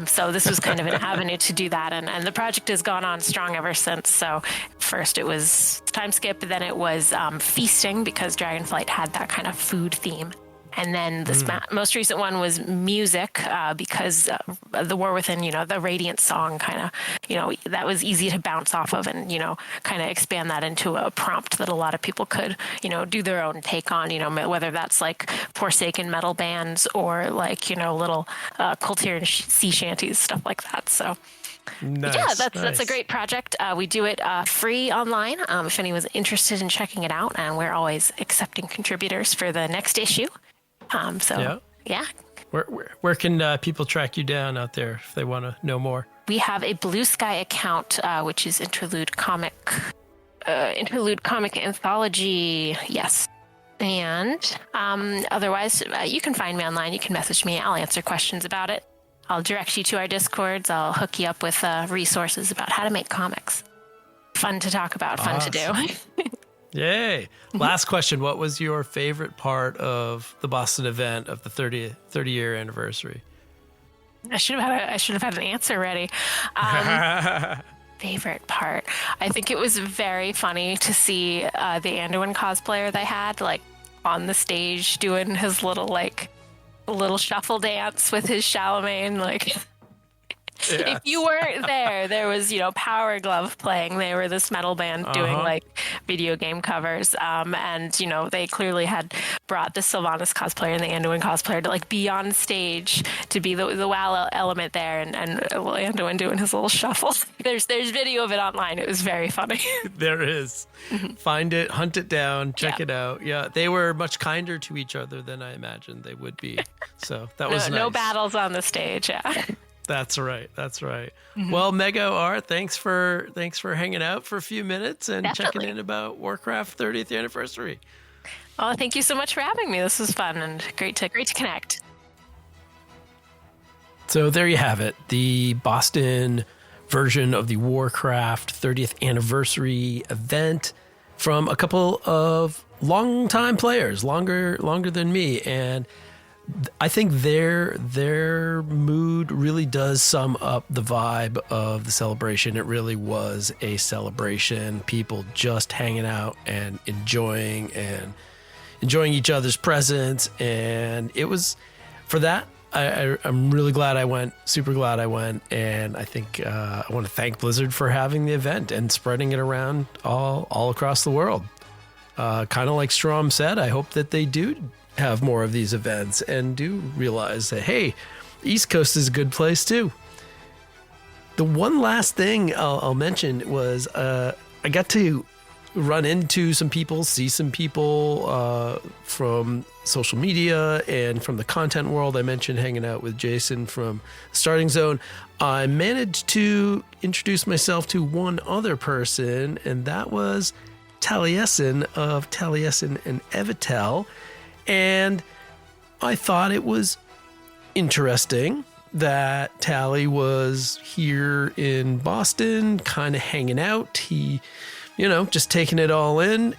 So this was kind of an avenue to do that, and the project has gone on strong ever since. So first it was time skip, then it was feasting, because Dragonflight had that kind of food theme. And then this most recent one was music, because the War Within, the Radiant song kind of, that was easy to bounce off of and, kind of expand that into a prompt that a lot of people could, do their own take on, whether that's like Forsaken metal bands or like, little Kultiran sea shanties, stuff like that. So nice, yeah, that's a great project. We do it free online if anyone's interested in checking it out, and we're always accepting contributors for the next issue. Yeah. Where can people track you down out there if they want to know more? We have a Blue Sky account, which is Interlude Comic Anthology. Yes. And otherwise, you can find me online. You can message me. I'll answer questions about it. I'll direct you to our Discords. I'll hook you up with resources about how to make comics. Fun to talk about, fun to do. Yay. Last question. What was your favorite part of the Boston event of the 30-year anniversary? I should have had an answer ready. Favorite part. I think it was very funny to see the Anduin cosplayer they had like on the stage doing his little shuffle dance with his Charlemagne, like yes. If you weren't there was, Power Glove playing. They were this metal band doing like video game covers. And, they clearly had brought the Sylvanas cosplayer and the Anduin cosplayer to like be on stage to be the WoW element there. And Anduin doing his little shuffle. There's video of it online. It was very funny. There is. Find it, hunt it down, check it out. Yeah. They were much kinder to each other than I imagined they would be. So that was nice. No battles on the stage. Yeah. That's right. That's right. Well, Mego Art, thanks for hanging out for a few minutes and checking in about Warcraft 30th anniversary. Oh, thank you so much for having me. This was fun and great to connect. So there you have it, the Boston version of the Warcraft 30th anniversary event from a couple of longtime players, longer than me, and I think their mood really does sum up the vibe of the celebration. It really was a celebration, people just hanging out and enjoying each other's presence, and it was for that. I'm really glad I went, super glad I went, and I think I want to thank Blizzard for having the event and spreading it around all across the world. Kind of like Strom said, I hope that they do have more of these events and do realize that, hey, East Coast is a good place too. The one last thing I'll mention was I got to run into some people, see some people from social media and from the content world. I mentioned hanging out with Jason from Starting Zone. I managed to introduce myself to one other person, and that was Taliesin of Taliesin and Evitel. And I thought it was interesting that Tally was here in Boston, kind of hanging out. He, just taking it all in,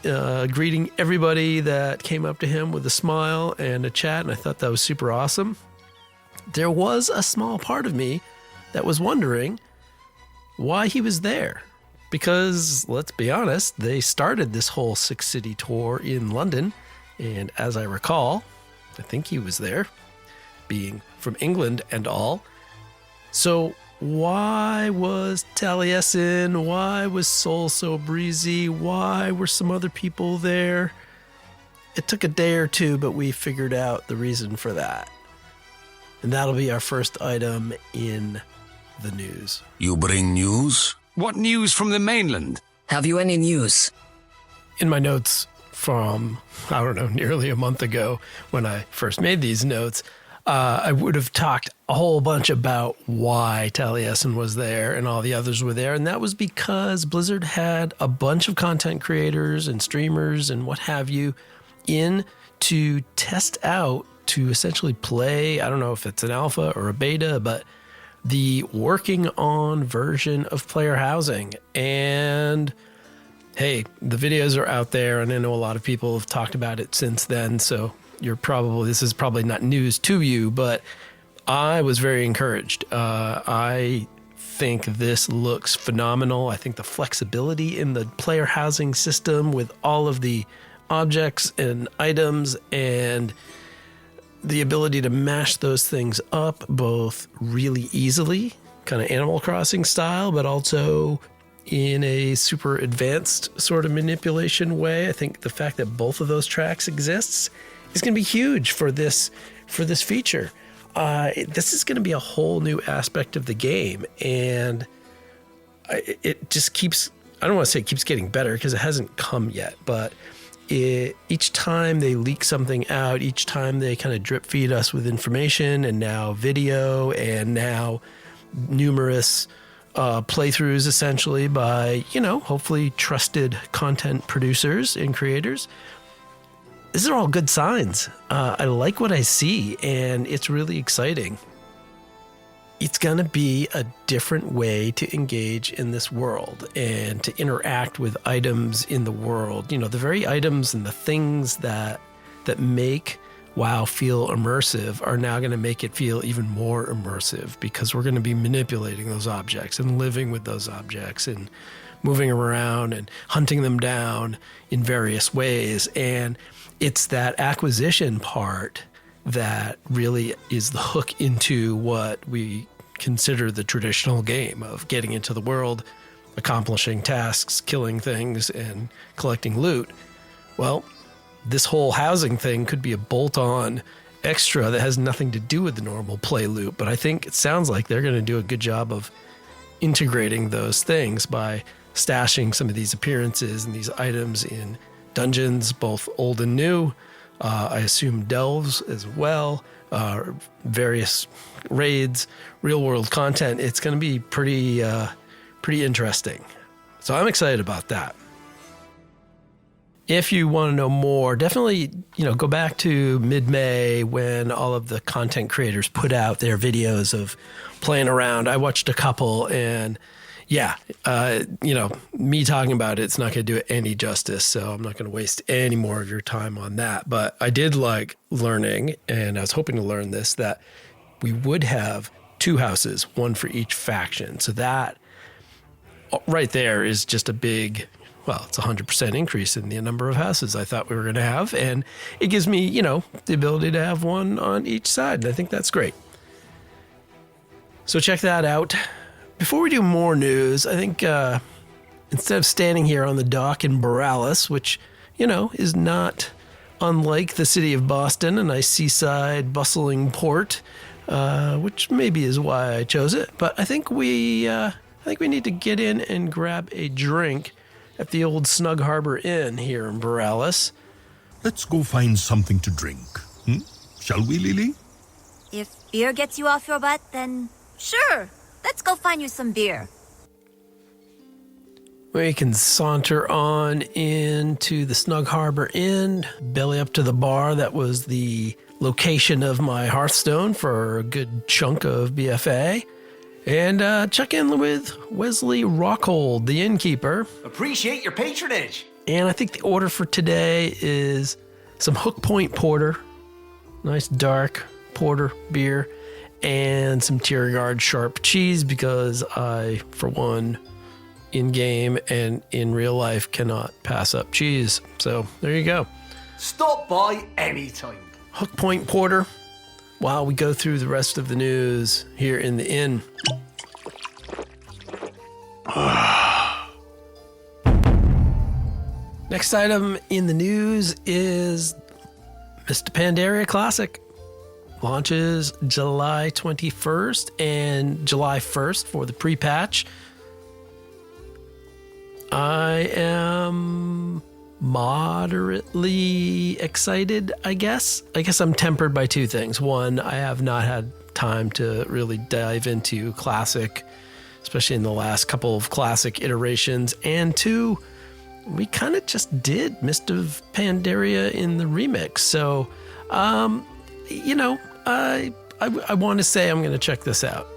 greeting everybody that came up to him with a smile and a chat. And I thought that was super awesome. There was a small part of me that was wondering why he was there. Because, let's be honest, they started this whole 6-city tour in London. And as I recall, I think he was there, being from England and all. So why was Taliesin? Why was Sol so breezy? Why were some other people there? It took a day or two, but we figured out the reason for that. And that'll be our first item in the news. You bring news? What news from the mainland? Have you any news? In my notes from, nearly a month ago when I first made these notes, I would have talked a whole bunch about why Taliesin was there and all the others were there. And that was because Blizzard had a bunch of content creators and streamers and what have you in to test out, to essentially play, I don't know if it's an alpha or a beta, but the working on version of player housing. And hey, the videos are out there, and I know a lot of people have talked about it since then, so this is probably not news to you, but I was very encouraged. I think this looks phenomenal. I think the flexibility in the player housing system with all of the objects and items and the ability to mash those things up both really easily, kind of Animal Crossing style, but also in a super advanced sort of manipulation way. I think the fact that both of those tracks exists is going to be huge for this feature. This is going to be a whole new aspect of the game, and it just keeps, I don't want to say it keeps getting better because it hasn't come yet, but each time they leak something out, each time they kind of drip feed us with information and now video and now numerous playthroughs essentially by, hopefully trusted content producers and creators. These are all good signs. I like what I see, and it's really exciting. It's going to be a different way to engage in this world and to interact with items in the world. The very items and the things that make WoW feel immersive are now going to make it feel even more immersive because we're going to be manipulating those objects and living with those objects and moving around and hunting them down in various ways. And it's that acquisition part that really is the hook into what we consider the traditional game of getting into the world, accomplishing tasks, killing things, and collecting loot. Well, this whole housing thing could be a bolt-on extra that has nothing to do with the normal play loop, but I think it sounds like they're going to do a good job of integrating those things by stashing some of these appearances and these items in dungeons, both old and new, I assume delves as well, various raids, real-world content. It's going to be pretty interesting. So I'm excited about that. If you want to know more, definitely, go back to mid-May when all of the content creators put out their videos of playing around. I watched a couple, and me talking about it's not going to do it any justice, so I'm not going to waste any more of your time on that. But I did like learning, and I was hoping to learn this, that we would have 2 houses, one for each faction. So that right there is just a big... Well, it's a 100% increase in the number of houses I thought we were going to have. And it gives me, the ability to have one on each side. And I think that's great. So check that out. Before we do more news, I think instead of standing here on the dock in Boralus, which, is not unlike the city of Boston, a nice seaside, bustling port, which maybe is why I chose it. But I think we need to get in and grab a drink at the old Snug Harbor Inn here in Boralus. Let's go find something to drink. Shall we, Lily? If beer gets you off your butt, then sure. Let's go find you some beer. We can saunter on into the Snug Harbor Inn, belly up to the bar that was the location of my Hearthstone for a good chunk of BFA. And check in with Wesley Rockhold, the innkeeper. Appreciate your patronage. And I think the order for today is some Hook Point Porter, nice dark porter beer, and some Tiragarde Sharp cheese because I, for one, in-game and in real life cannot pass up cheese. So there you go. Stop by anytime. Hook Point Porter. While we go through the rest of the news here in the inn. Next item in the news is Mr. Pandaria Classic. Launches July 21st and July 1st for the pre-patch. I am moderately excited, I guess. I guess I'm tempered by 2 things. One, I have not had time to really dive into Classic, especially in the last couple of Classic iterations. And 2, we kind of just did Mist of Pandaria in the remix. So, I want to say I'm going to check this out.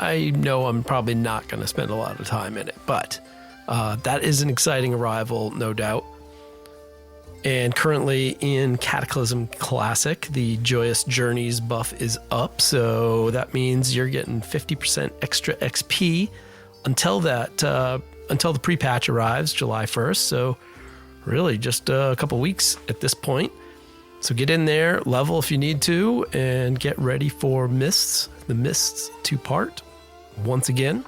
I know I'm probably not going to spend a lot of time in it, but that is an exciting arrival, no doubt. And currently in Cataclysm Classic, the Joyous Journeys buff is up, so that means you're getting 50% extra XP until the pre-patch arrives, July 1st. So really just a couple weeks at this point. So get in there, level if you need to, and get ready for Mists, the Mists 2-part once again.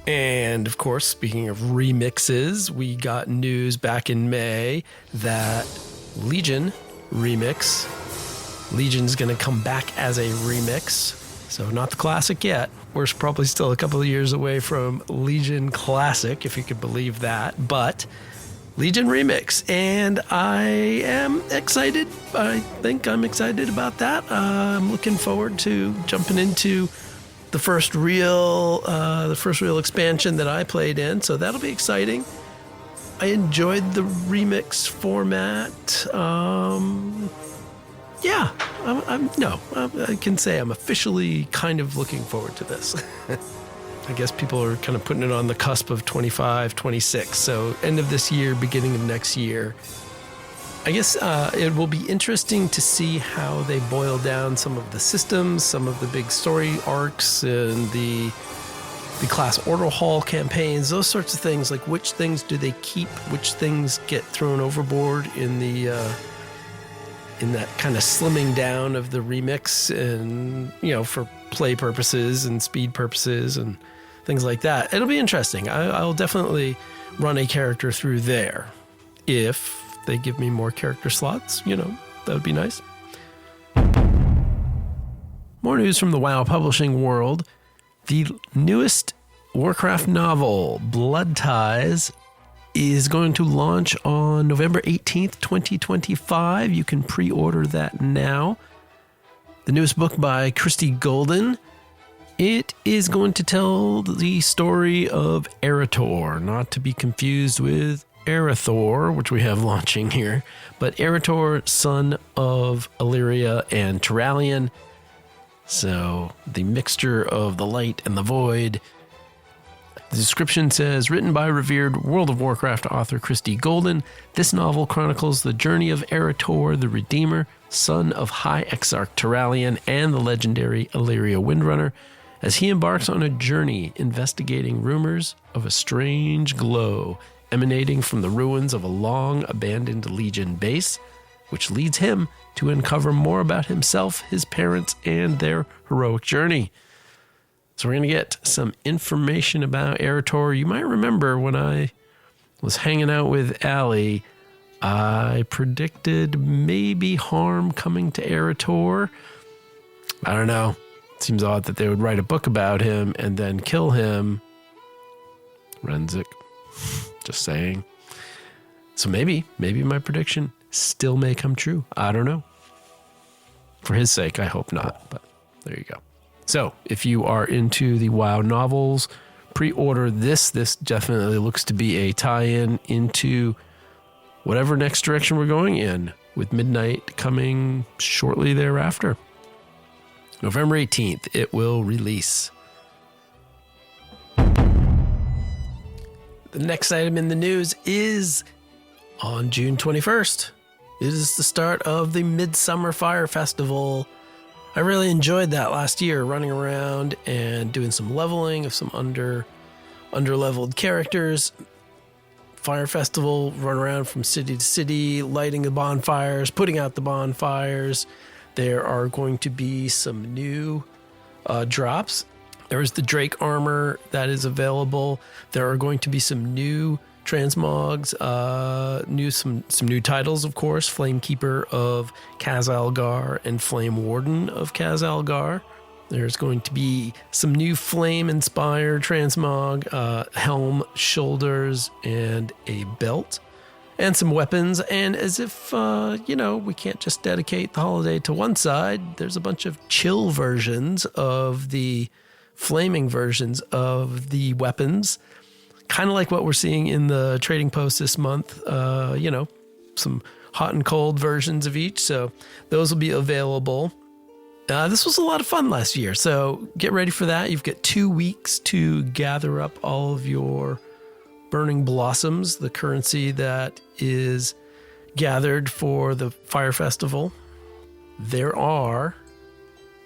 And of course, speaking of remixes, we got news back in May that Legion's going to come back as a remix. So not the Classic yet. We're probably still a couple of years away from Legion Classic, if you could believe that. But Legion Remix, and I am excited. I think I'm excited about that. I'm looking forward to jumping into the first real expansion that I played in, so that'll be exciting. I enjoyed the remix format. I can say I'm officially kind of looking forward to this. I guess people are kind of putting it on the cusp of 25, 26, so end of this year, beginning of next year. I guess it will be interesting to see how they boil down some of the systems, some of the big story arcs, and the class order hall campaigns, those sorts of things. Like which things do they keep, which things get thrown overboard in that kind of slimming down of the remix, and for play purposes and speed purposes and things like that. It'll be interesting. I'll definitely run a character through there if they give me more character slots, that would be nice. More news from the WoW publishing world. The newest Warcraft novel, Blood Ties, is going to launch on November 18th, 2025. You can pre-order that now. The newest book by Christie Golden. It is going to tell the story of Eretor, not to be confused with Eretor, which we have launching here, but Eretor, son of Illyria and Tiragarde. So the mixture of the light and the void. The description says, written by revered World of Warcraft author Christie Golden, this novel chronicles the journey of Eretor, the Redeemer, son of High Exarch Tiragarde and the legendary Illyria Windrunner, as he embarks on a journey investigating rumors of a strange glow emanating from the ruins of a long-abandoned Legion base, which leads him to uncover more about himself, his parents, and their heroic journey. So we're going to get some information about Eretor. You might remember when I was hanging out with Allie, I predicted maybe harm coming to Eretor. I don't know. It seems odd that they would write a book about him and then kill him. Renzik. Just saying. So maybe my prediction still may come true. I don't know. For his sake, I hope not. But there you go. So if you are into the WoW novels, pre-order this. This definitely looks to be a tie-in into whatever next direction we're going in, with Midnight coming shortly thereafter. November 18th, it will release. The next item in the news is on June 21st. It is the start of the Midsummer Fire Festival. I really enjoyed that last year, running around and doing some leveling of some under-leveled characters. Fire Festival, run around from city to city, lighting the bonfires, putting out the bonfires. There are going to be some new drops. There is the Drake armor that is available. There are going to be some new transmogs, some new titles, of course, Flamekeeper of Khazalgar and Flame Warden of Khazalgar. There's going to be some new flame-inspired transmog, helm, shoulders, and a belt, and some weapons. And as if, we can't just dedicate the holiday to one side, there's a bunch of chill versions of the flaming versions of the weapons, kind of like what we're seeing in the trading post this month, some hot and cold versions of each. So those will be available. This was a lot of fun last year, so get ready for that. You've got 2 weeks to gather up all of your burning blossoms, the currency that is gathered for the Fire Festival. There are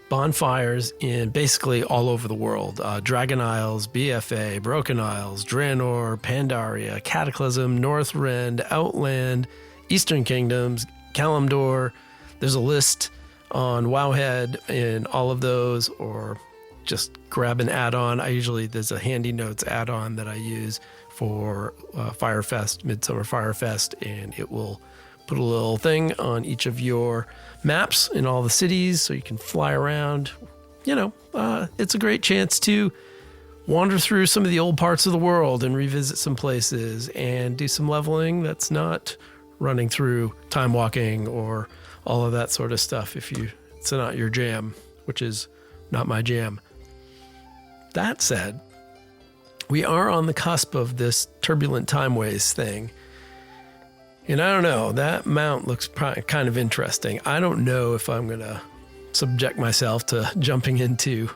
bonfires in basically all over the world. Dragon Isles, BFA, Broken Isles, Draenor, Pandaria, Cataclysm, Northrend, Outland, Eastern Kingdoms, Kalimdor. There's a list on Wowhead in all of those, or just grab an add-on. There's a Handy Notes add-on that I use for Firefest, Midsummer Firefest, and it will put a little thing on each of your maps in all the cities so you can fly around. It's a great chance to wander through some of the old parts of the world and revisit some places and do some leveling that's not running through time walking or all of that sort of stuff if it's not your jam, which is not my jam. That said, we are on the cusp of this turbulent timeways thing. And I don't know, that mount looks kind of interesting. I don't know if I'm going to subject myself to jumping into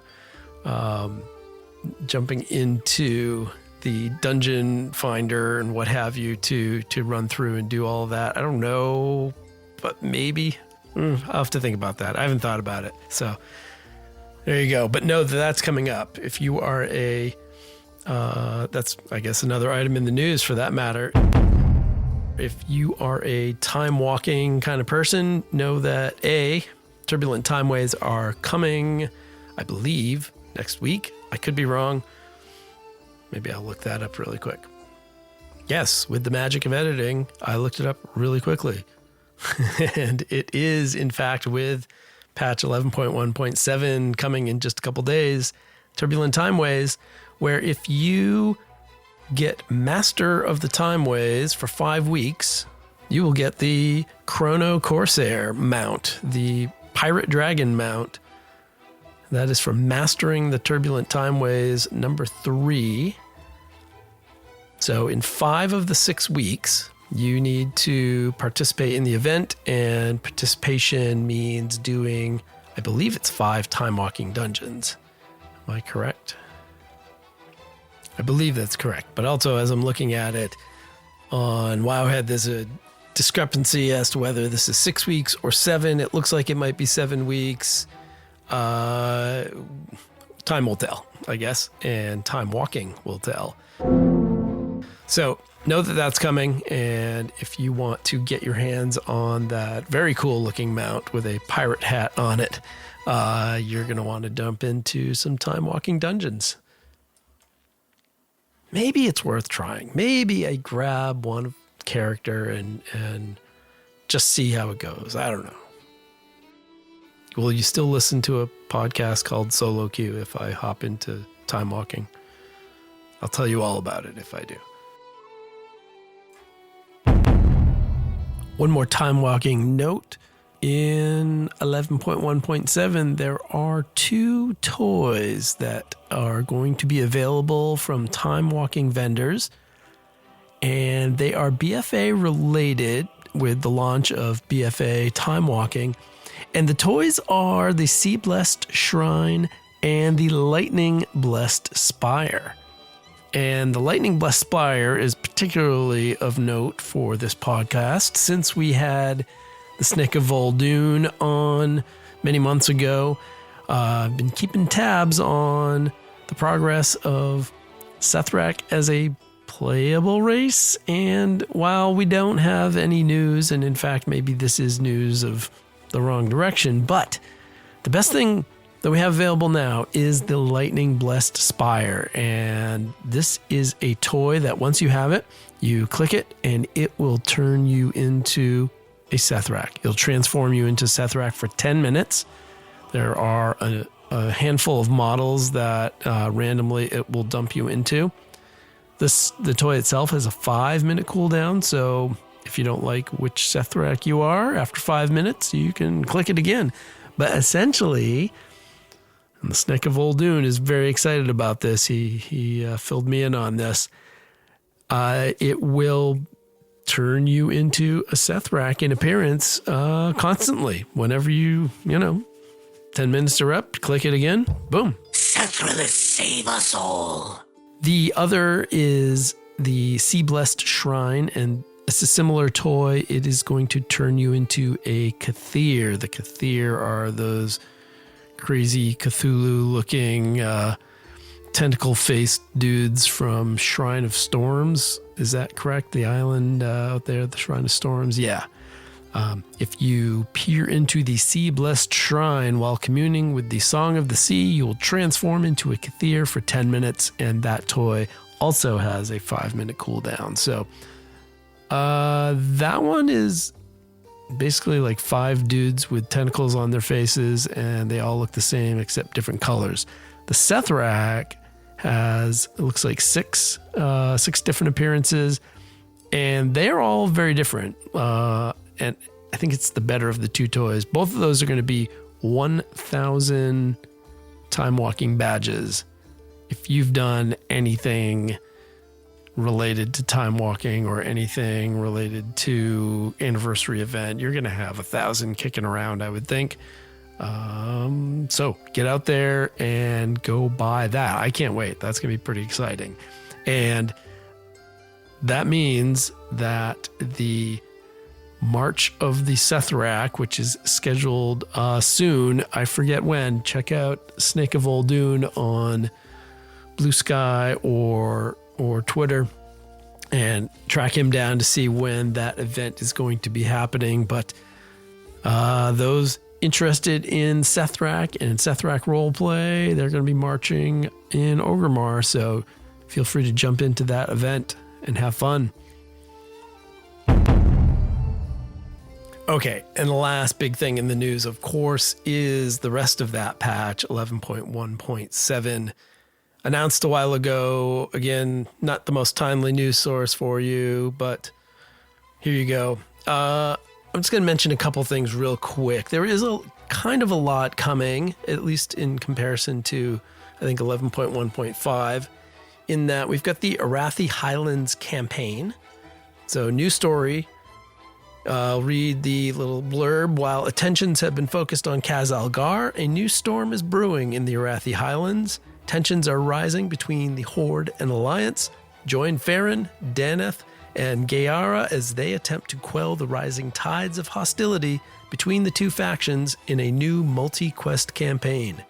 the dungeon finder and what have you to run through and do all of that. I don't know, but maybe. I'll have to think about that. I haven't thought about it. So there you go. But know that that's coming up. If you are that's, I guess, another item in the news for that matter. If you are a time-walking kind of person, know that Turbulent Timeways are coming, I believe, next week. I could be wrong. Maybe I'll look that up really quick. Yes, with the magic of editing, I looked it up really quickly. And it is, in fact, with patch 11.1.7 coming in just a couple days, Turbulent Timeways, where if you get Master of the Timeways for 5 weeks, you will get the Chrono Corsair mount, the Pirate Dragon mount. That is for Mastering the Turbulent Timeways number 3. So in 5 of the 6 weeks, you need to participate in the event, and participation means doing, I believe it's 5 time-walking dungeons. Am I correct? I believe that's correct. But also, as I'm looking at it on Wowhead, there's a discrepancy as to whether this is 6 weeks or 7. It looks like it might be 7 weeks. Time will tell, I guess, and time walking will tell. So know that that's coming, and if you want to get your hands on that very cool looking mount with a pirate hat on it, you're going to want to dump into some time walking dungeons. Maybe it's worth trying. Maybe I grab one character and just see how it goes. I don't know. Will you still listen to a podcast called Solo Q if I hop into time walking? I'll tell you all about it if I do. One more time walking note. In 11.1.7, there are 2 toys that are going to be available from time walking vendors, and they are BFA related with the launch of BFA time walking. And the toys are the Sea Blessed Shrine and the Lightning Blessed Spire. And the Lightning Blessed Spire is particularly of note for this podcast, since we had the Snake of Vol'dun on many months ago. I've been keeping tabs on the progress of Sethrak as a playable race, and while we don't have any news, and in fact maybe this is news of the wrong direction, but the best thing that we have available now is the Lightning Blessed Spire, and this is a toy that once you have it, you click it and it will turn you into a Sethrak. It'll transform you into Sethrak for 10 minutes. There are a handful of models that randomly it will dump you into. The toy itself has a 5-minute cooldown, so if you don't like which Sethrak you are, after 5 minutes, you can click it again. But essentially, and the Snake of Vol'dun is very excited about this. He filled me in on this. It will turn you into a Sethrak in appearance constantly. Whenever you 10 minutes are up, click it again, boom. Sethralis, save us all. The other is the Sea Blessed Shrine, and it's a similar toy. It is going to turn you into a Kathir. The Kathir are those crazy Cthulhu-looking tentacle-faced dudes from Shrine of Storms. Is that correct? The island out there, the Shrine of Storms? Yeah. If you peer into the Sea Blessed Shrine while communing with the Song of the Sea, you will transform into a Kathir for 10 minutes, and that toy also has a 5-minute cooldown. So that one is basically like 5 dudes with tentacles on their faces, and they all look the same except different colors. The Sethrak has, it looks like 6 different appearances, and they are all very different. And I think it's the better of the 2 toys. Both of those are going to be 1,000 time walking badges. If you've done anything related to time walking or anything related to anniversary event, you're going to have 1,000 kicking around, I would think. So get out there and go buy that. I can't wait. That's going to be pretty exciting. And that means that the March of the Sethrak, which is scheduled soon, I forget when. Check out Snake of Vol'dun on Blue Sky or Twitter and track him down to see when that event is going to be happening. But those interested in Sethrak and Sethrak roleplay, they're going to be marching in Orgrimmar, so feel free to jump into that event and have fun. Okay, and the last big thing in the news, of course, is the rest of that patch, 11.1.7. announced a while ago. Again, not the most timely news source for you, but here you go. I'm just going to mention a couple things real quick. There is a kind of a lot coming, at least in comparison to, I think, 11.1.5, in that we've got the Arathi Highlands campaign. So, new story. I'll read the little blurb. While attentions have been focused on Kaz Algar, a new storm is brewing in the Arathi Highlands. Tensions are rising between the Horde and Alliance. Join Farron, Daneth, and Gayara as they attempt to quell the rising tides of hostility between the two factions in a new multi-quest campaign.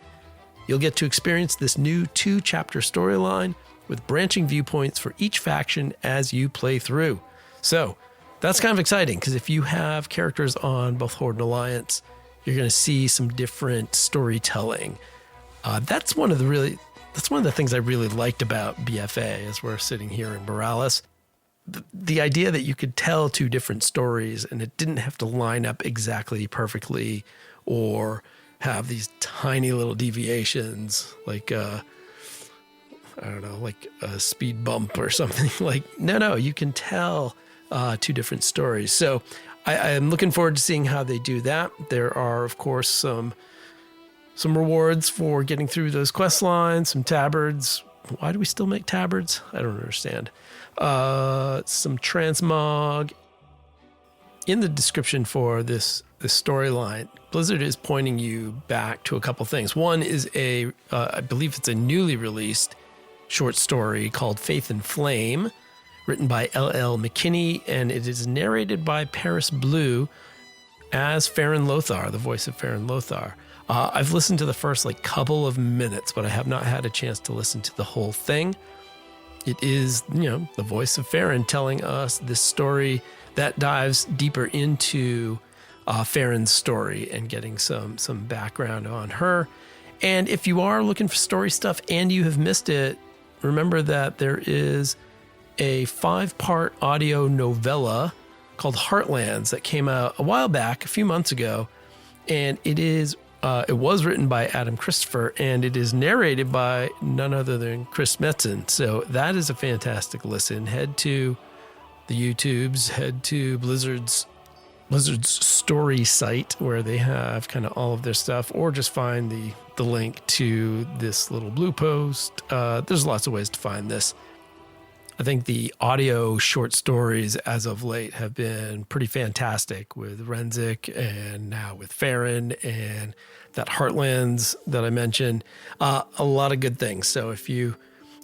You'll get to experience this new 2-chapter storyline with branching viewpoints for each faction as you play through. So, that's kind of exciting, because if you have characters on both Horde and Alliance, you're going to see some different storytelling. That's one of the things I really liked about BFA as we're sitting here in Boralus. The idea that you could tell two different stories and it didn't have to line up exactly perfectly or have these tiny little deviations like I don't know, like a speed bump or something. Like, no, you can tell two different stories. So I am looking forward to seeing how they do that. There are, of course, some rewards for getting through those quest lines, some tabards. Why do we still make tabards? I don't understand. Some transmog. In the description for this storyline, Blizzard is pointing you back to a couple things. One is I believe it's a newly released short story called Faith and Flame, written by L.L. McKinney, and it is narrated by Paris Blue as Farron Lothar, the voice of Farron Lothar. I've listened to the first couple of minutes, but I have not had a chance to listen to the whole thing. It is, the voice of Farron telling us this story that dives deeper into Farron's story and getting some background on her. And if you are looking for story stuff and you have missed it, remember that there is a 5-part audio novella called Heartlands that came out a while back, a few months ago, and it was written by Adam Christopher, and it is narrated by none other than Chris Metzen. So that is a fantastic listen. Head to the YouTubes, head to Blizzard's story site where they have kind of all of their stuff, or just find the link to this little blue post. There's lots of ways to find this. I think the audio short stories as of late have been pretty fantastic with Renzik and now with Farron and that Heartlands that I mentioned. A lot of good things. So if you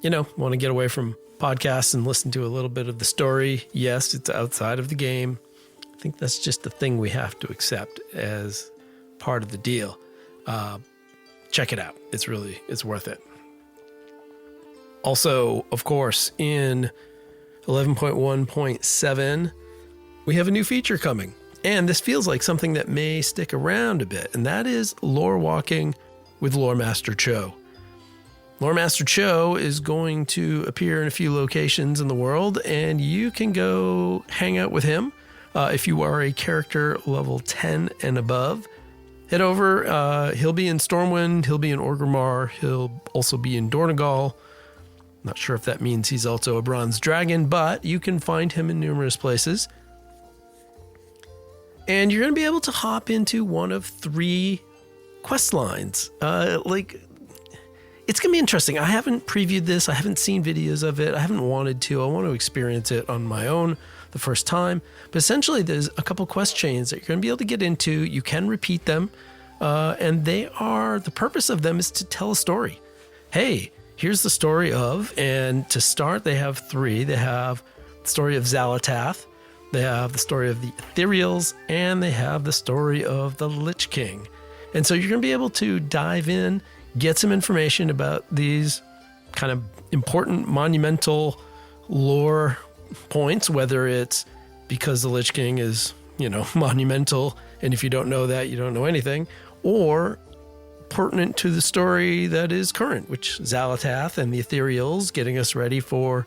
want to get away from podcasts and listen to a little bit of the story, yes, it's outside of the game. I think that's just the thing we have to accept as part of the deal. Check it out. It's worth it. Also, of course, in 11.1.7, we have a new feature coming. And this feels like something that may stick around a bit, and that is lore walking with Lore Master Cho. Lore Master Cho is going to appear in a few locations in the world, and you can go hang out with him if you are a character level 10 and above. Head over. He'll be in Stormwind. He'll be in Orgrimmar. He'll also be in Dornegal. Not sure if that means he's also a bronze dragon, but you can find him in numerous places. And you're going to be able to hop into one of 3 quest lines. It's going to be interesting. I haven't previewed this. I haven't seen videos of it. I haven't wanted to. I want to experience it on my own the first time. But essentially, there's a couple quest chains that you're going to be able to get into. You can repeat them. And the purpose of them is to tell a story. Hey, here's the story of, and to start, they have 3. They have the story of Xalatath, they have the story of the Ethereals, and they have the story of the Lich King. And so you're going to be able to dive in, get some information about these kind of important, monumental lore points, whether it's because the Lich King is, monumental, and if you don't know that, you don't know anything, or pertinent to the story that is current, which Xalatath and the Ethereals getting us ready for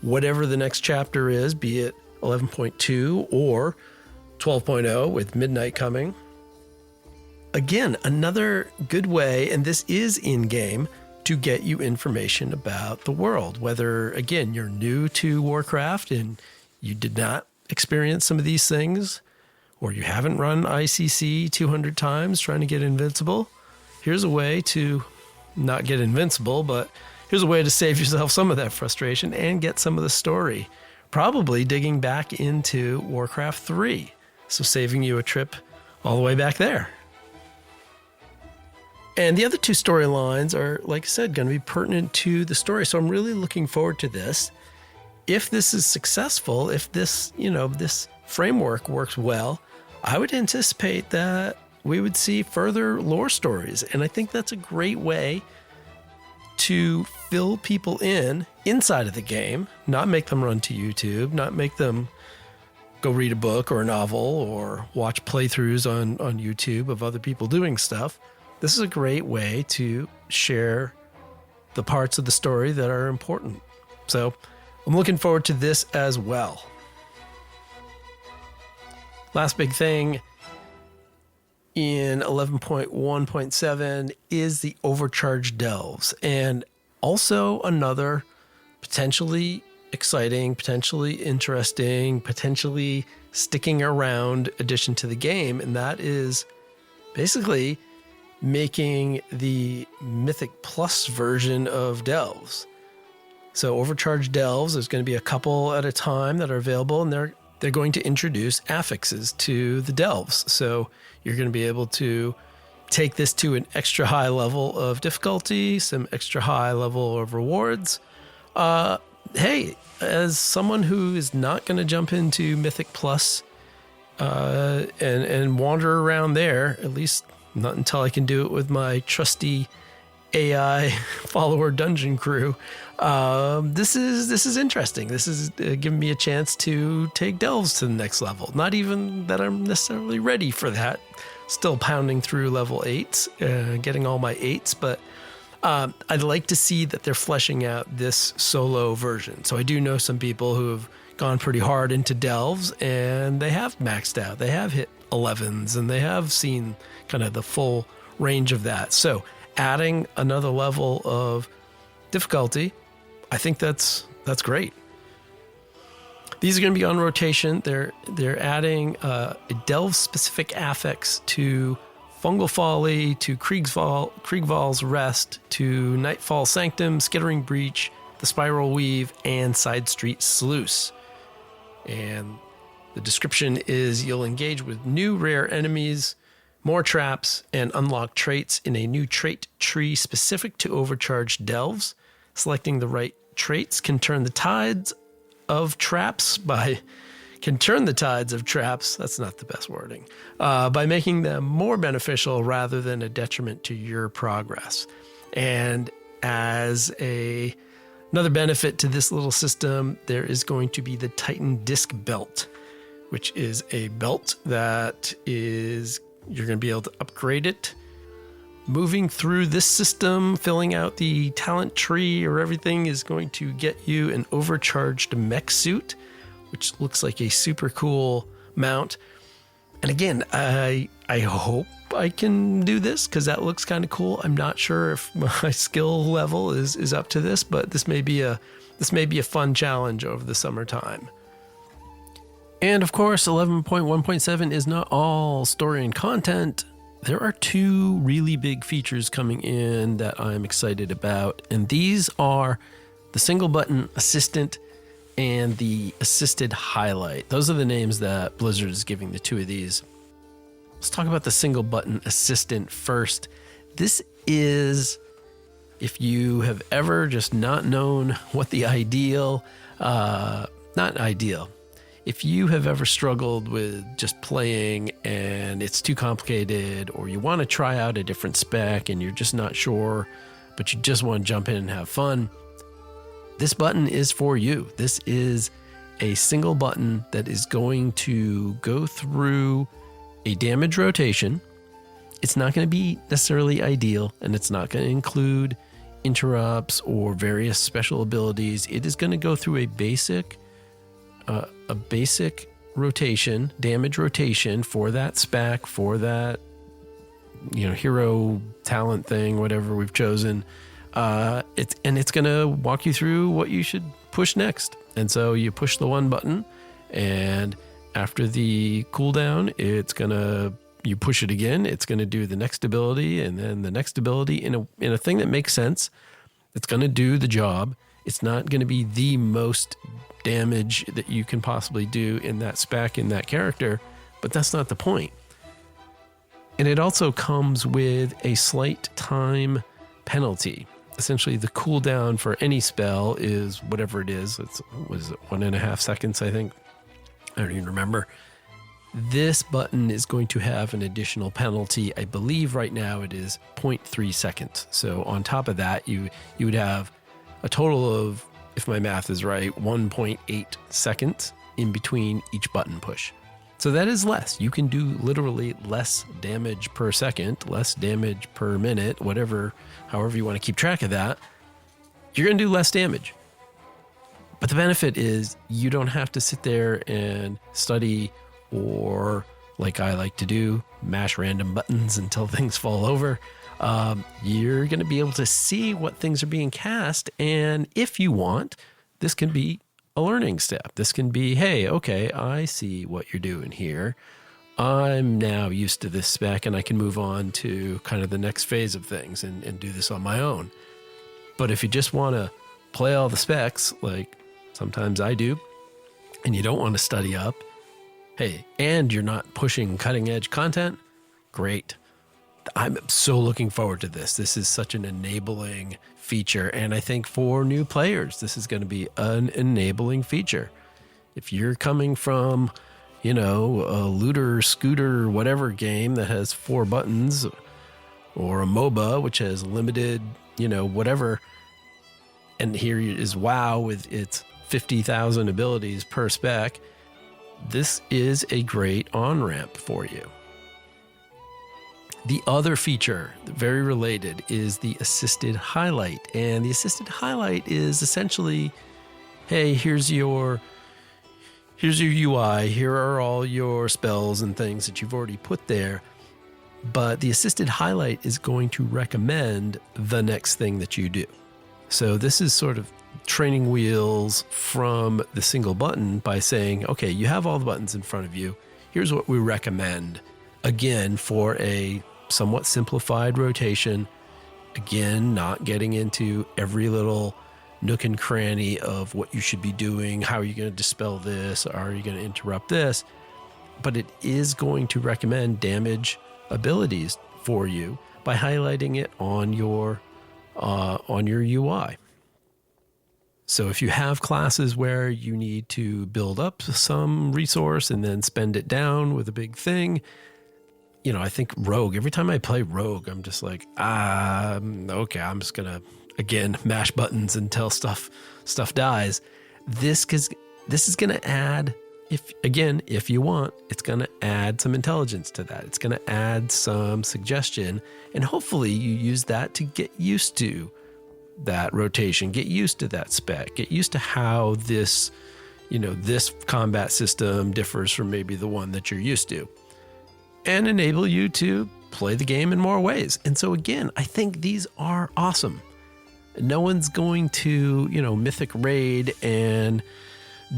whatever the next chapter is, be it 11.2 or 12.0 with Midnight coming. Again, another good way, and this is in-game, to get you information about the world. Whether, again, you're new to Warcraft and you did not experience some of these things, or you haven't run ICC 200 times trying to get invincible, here's a way to not get invincible, but here's a way to save yourself some of that frustration and get some of the story. Probably digging back into Warcraft 3. So saving you a trip all the way back there. And the other two storylines are, like I said, going to be pertinent to the story. So I'm really looking forward to this. If this is successful, if this, this framework works well, I would anticipate that we would see further lore stories. And I think that's a great way to fill people in inside of the game, not make them run to YouTube, not make them go read a book or a novel or watch playthroughs on YouTube of other people doing stuff. This is a great way to share the parts of the story that are important. So I'm looking forward to this as well. Last big thing in 11.1.7 is the overcharged delves, and also another potentially exciting, potentially interesting, potentially sticking around addition to the game, and that is basically making the Mythic Plus version of delves. So overcharged delves, there's going to be a couple at a time that are available, and they're going to introduce affixes to the delves. So you're going to be able to take this to an extra high level of difficulty, some extra high level of rewards. Hey, as someone who is not going to jump into Mythic Plus and wander around there, at least not until I can do it with my trusty AI follower dungeon crew, this is interesting. This is giving me a chance to take delves to the next level. Not even that I'm necessarily ready for that. Still pounding through level 8s, getting all my 8s, but I'd like to see that they're fleshing out this solo version. So I do know some people who have gone pretty hard into delves, and they have maxed out. They have hit 11s, and they have seen kind of the full range of that. So adding another level of difficulty, I think that's great. These are going to be on rotation. They're adding a delve-specific affix to Fungal Folly, to Kriegval's Rest, to Nightfall Sanctum, Skittering Breach, the Spiral Weave, and Side Street Sluice. And the description is you'll engage with new rare enemies, more traps, and unlock traits in a new trait tree specific to overcharged delves. Selecting the right traits can turn the tides of traps, that's not the best wording, by making them more beneficial rather than a detriment to your progress. And as another benefit to this little system, there is going to be the Titan Disc Belt, which is a belt that you're going to be able to upgrade it. Moving through this system, filling out the talent tree or everything is going to get you an overcharged mech suit, which looks like a super cool mount. And again, I hope I can do this because that looks kind of cool. I'm not sure if my skill level is up to this, but this may be a fun challenge over the summertime. And of course, 11.1.7 is not all story and content. There are two really big features coming in that I'm excited about, and these are the single button assistant and the assisted highlight. Those are the names that Blizzard is giving the two of these. Let's talk about the single button assistant first. This is, if you have ever just not known what the if you have ever struggled with just playing and it's too complicated, or you want to try out a different spec and you're just not sure, but you just want to jump in and have fun, this button is for you. This is a single button that is going to go through a damage rotation. It's not going to be necessarily ideal, and it's not going to include interrupts or various special abilities. It is going to go through a basic rotation, damage rotation for that spec, for that hero talent thing, whatever we've chosen. It's going to walk you through what you should push next. And so you push the one button, and after the cooldown, you push it again. It's going to do the next ability, and then the next ability in a thing that makes sense. It's going to do the job. It's not going to be the most damage that you can possibly do in that spec, in that character, but that's not the point. And it also comes with a slight time penalty. Essentially, the cooldown for any spell is whatever it is. Was it 1.5 seconds, I think? I don't even remember. This button is going to have an additional penalty. I believe right now it is 0.3 seconds. So on top of that, you would have a total of, if my math is right, 1.8 seconds in between each button push. So that is less. You can do literally less damage per second, less damage per minute, however you want to keep track of that. You're going to do less damage. But the benefit is you don't have to sit there and study, or like I like to do, mash random buttons until things fall over. You're going to be able to see what things are being cast. And if you want, this can be a learning step. This can be, hey, okay, I see what you're doing here. I'm now used to this spec, and I can move on to kind of the next phase of things and do this on my own. But if you just want to play all the specs, like sometimes I do, and you don't want to study up, hey, and you're not pushing cutting edge content, great. I'm so looking forward to this. This is such an enabling feature. And I think for new players, this is going to be an enabling feature. If you're coming from, a looter, scooter, whatever game that has 4 buttons, or a MOBA, which has limited, whatever, and here is WoW with its 50,000 abilities per spec, this is a great on-ramp for you. The other feature, very related, is the assisted highlight. And the assisted highlight is essentially, hey, here's your UI, here are all your spells and things that you've already put there. But the assisted highlight is going to recommend the next thing that you do. So this is sort of training wheels from the single button by saying, okay, you have all the buttons in front of you. Here's what we recommend. Again, for a somewhat simplified rotation. Again, not getting into every little nook and cranny of what you should be doing. How are you going to dispel this? Are you going to interrupt this? But it is going to recommend damage abilities for you by highlighting it on your UI. So if you have classes where you need to build up some resource and then spend it down with a big thing, I think Rogue, every time I play Rogue, I'm just like, okay, I'm just going to, again, mash buttons until stuff dies. This is going to add, if you want, it's going to add some intelligence to that. It's going to add some suggestion, and hopefully you use that to get used to that rotation, get used to that spec, get used to how this combat system differs from maybe the one that you're used to, and enable you to play the game in more ways. And so again, I think these are awesome. No one's going to, mythic raid and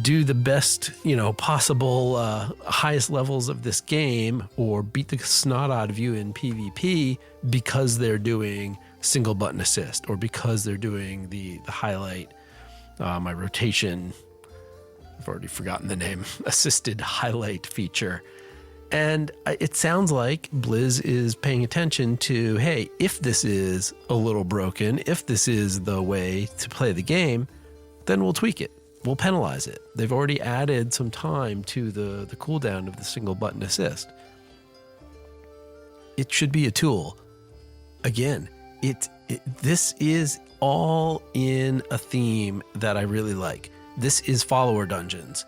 do the best, possible highest levels of this game or beat the snot out of you in PvP because they're doing single button assist or because they're doing the highlight, my rotation, I've already forgotten the name, assisted highlight feature. And it sounds like Blizz is paying attention to, hey, if this is a little broken, if this is the way to play the game, then we'll tweak it. We'll penalize it. They've already added some time to the cooldown of the single button assist. It should be a tool. Again, this is all in a theme that I really like. This is follower dungeons.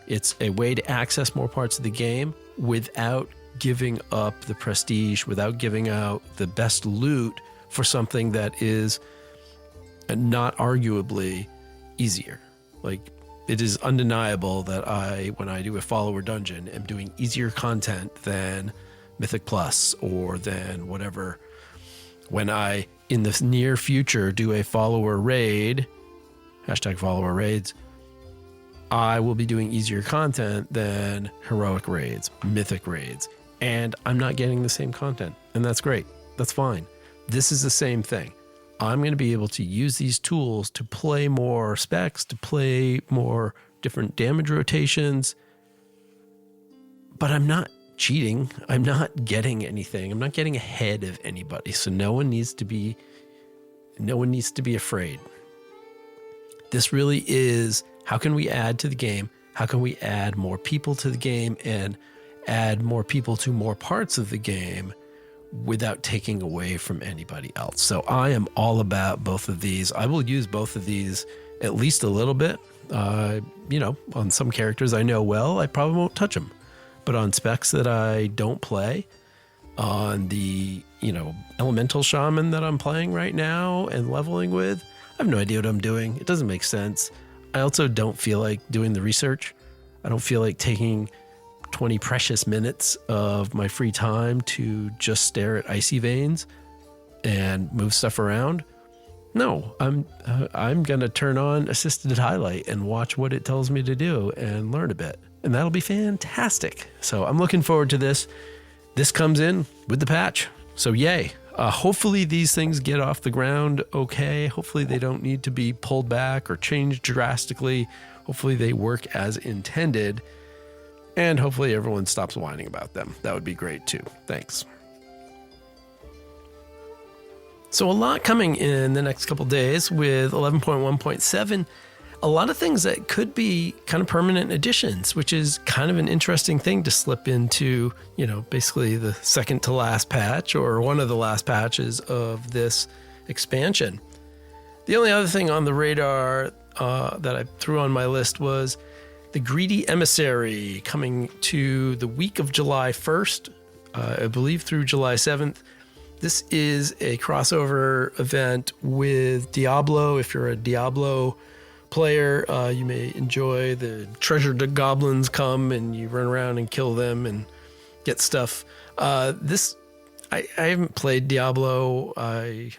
It's a way to access more parts of the game without giving up the prestige, without giving out the best loot for something that is not arguably easier. Like, it is undeniable that when I do a follower dungeon, am doing easier content than Mythic Plus or than whatever when I, in the near future, do a follower raid, hashtag follower raids, I will be doing easier content than heroic raids, mythic raids, and I'm not getting the same content. And that's great. That's fine. This is the same thing. I'm going to be able to use these tools to play more specs, to play more different damage rotations, but I'm not cheating. I'm not getting anything. I'm not getting ahead of anybody. So no one needs to be afraid. This really is, how can we add to the game? How can we add more people to the game and add more people to more parts of the game without taking away from anybody else? So I am all about both of these. I will use both of these at least a little bit. On some characters I know well, I probably won't touch them. But on specs that I don't play, on the, elemental shaman that I'm playing right now and leveling with, I have no idea what I'm doing. It doesn't make sense. I also don't feel like doing the research. I don't feel like taking 20 precious minutes of my free time to just stare at icy veins and move stuff around. No, I'm going to turn on assisted highlight and watch what it tells me to do and learn a bit. And that'll be fantastic. So I'm looking forward to this. This comes in with the patch. So yay. Hopefully these things get off the ground okay. Hopefully they don't need to be pulled back or changed drastically. Hopefully they work as intended. And hopefully everyone stops whining about them. That would be great too. Thanks. So a lot coming in the next couple days with 11.1.7. A lot of things that could be kind of permanent additions, which is kind of an interesting thing to slip into, basically the second to last patch or one of the last patches of this expansion. The only other thing on the radar that I threw on my list was the Greedy Emissary coming to the week of July 1st, I believe through July 7th. This is a crossover event with Diablo. If you're a Diablo player, you may enjoy the treasure goblins come and you run around and kill them and get stuff. I haven't played Diablo. I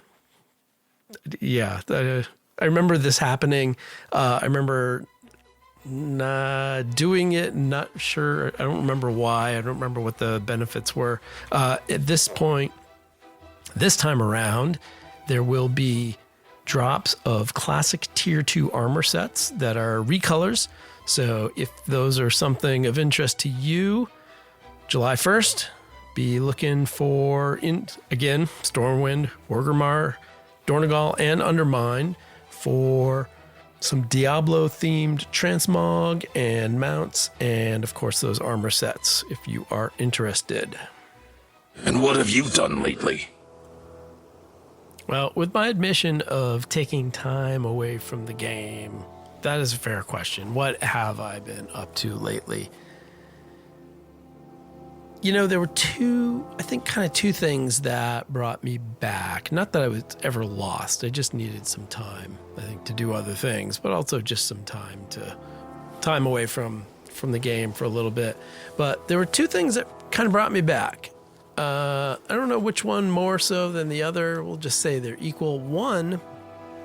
remember this happening. I remember doing it, not sure. I don't remember why. I don't remember what the benefits were. At this point, this time around, there will be drops of classic tier 2 armor sets that are recolors. So if those are something of interest to you, July 1st, be looking for, Stormwind, Orgrimmar, Dornogal, and Undermine for some Diablo-themed transmog and mounts, and of course those armor sets if you are interested. And what have you done lately? Well, with my admission of taking time away from the game, that is a fair question. What have I been up to lately? There were two things that brought me back. Not that I was ever lost. I just needed some time, I think, to do other things, but also just some time away from the game for a little bit. But there were two things that kind of brought me back. I don't know which one more so than the other. We'll just say they're equal. One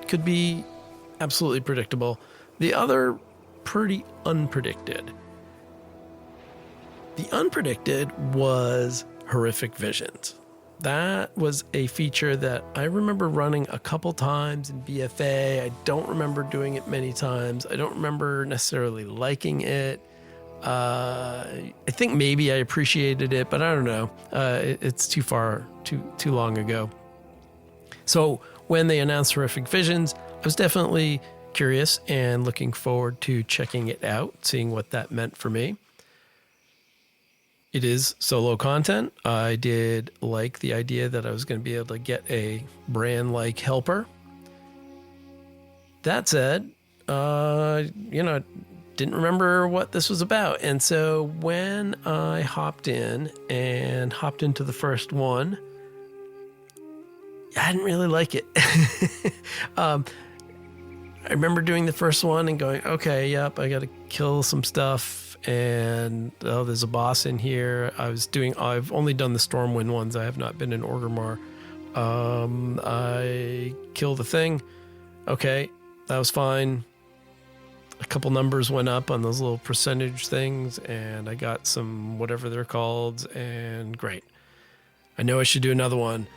could be absolutely predictable. The other, pretty unpredicted. The unpredicted was horrific visions. That was a feature that I remember running a couple times in BFA. I don't remember doing it many times. I don't remember necessarily liking it. I think maybe I appreciated it, but I don't know. It's too long ago. So when they announced Horrific Visions, I was definitely curious and looking forward to checking it out, seeing what that meant for me. It is solo content. I did like the idea that I was going to be able to get a brand-like helper. That said, didn't remember what this was about. And so when I hopped into the first one, I didn't really like it. I remember doing the first one and going, okay, yep, I got to kill some stuff. And there's a boss in here. I've only done the Stormwind ones. I have not been in Orgrimmar. I kill the thing. Okay, that was fine. A couple numbers went up on those little percentage things, and I got some whatever they're called, and great. I know I should do another one.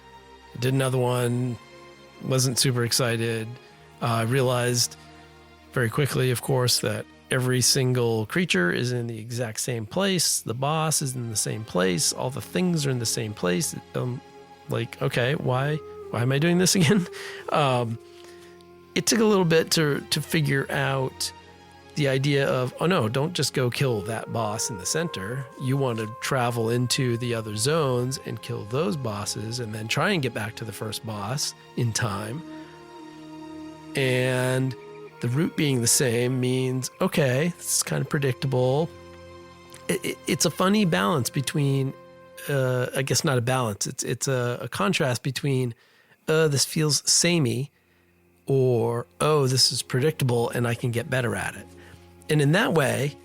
I did another one. Wasn't super excited. I realized very quickly, of course, that every single creature is in the exact same place. The boss is in the same place. All the things are in the same place. Like, okay, why am I doing this again? It took a little bit to figure out the idea of, oh no, don't just go kill that boss in the center. You want to travel into the other zones and kill those bosses and then try and get back to the first boss in time. And the route being the same means, okay, this is kind of predictable. It's a funny balance between, I guess not a balance, it's a contrast between, this feels samey, or, oh, this is predictable and I can get better at it. And in that way,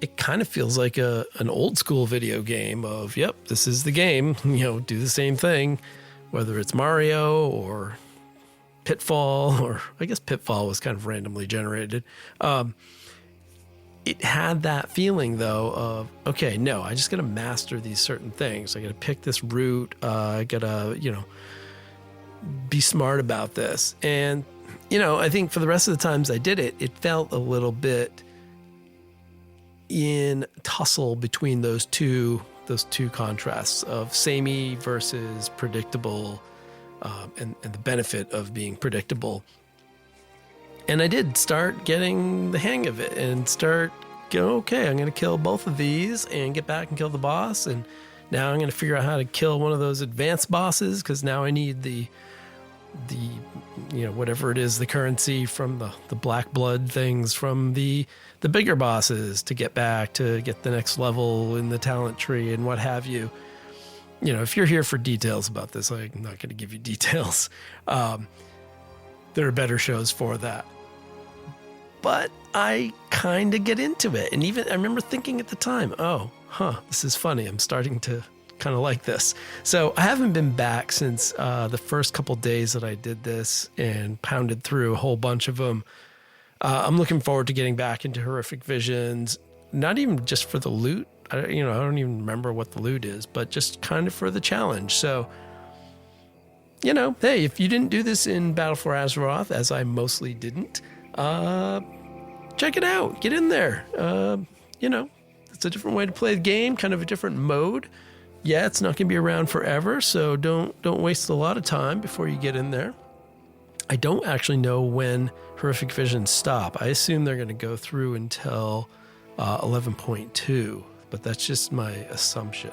it kind of feels like an old school video game of, yep, this is the game, do the same thing, whether it's Mario or Pitfall, or I guess Pitfall was kind of randomly generated. It had that feeling, though, of, okay, no, I just got to master these certain things. I got to pick this route. I got to, be smart about this. And, I think for the rest of the times I did it, it felt a little bit in tussle between those two contrasts of samey versus predictable, and the benefit of being predictable. And I did start getting the hang of it and start going, okay, I'm going to kill both of these and get back and kill the boss. And now I'm going to figure out how to kill one of those advanced bosses, because now I need the whatever it is, the currency from the black blood things from the bigger bosses to get back to get the next level in the talent tree and what have you. If you're here for details about this, I'm not going to give you details. There are better shows for that. But I kind of get into it. And even I remember thinking at the time, this is funny. I'm starting to kind of like this. So I haven't been back since the first couple days that I did this and pounded through a whole bunch of them. I'm looking forward to getting back into Horrific Visions, not even just for the loot. I don't even remember what the loot is, but just kind of for the challenge. So, hey, if you didn't do this in Battle for Azeroth, as I mostly didn't, check it out. Get in there. It's a different way to play the game, kind of a different mode. Yeah, it's not going to be around forever, so don't waste a lot of time before you get in there. I don't actually know when Horrific Visions stop. I assume they're going to go through until 11.2, but that's just my assumption.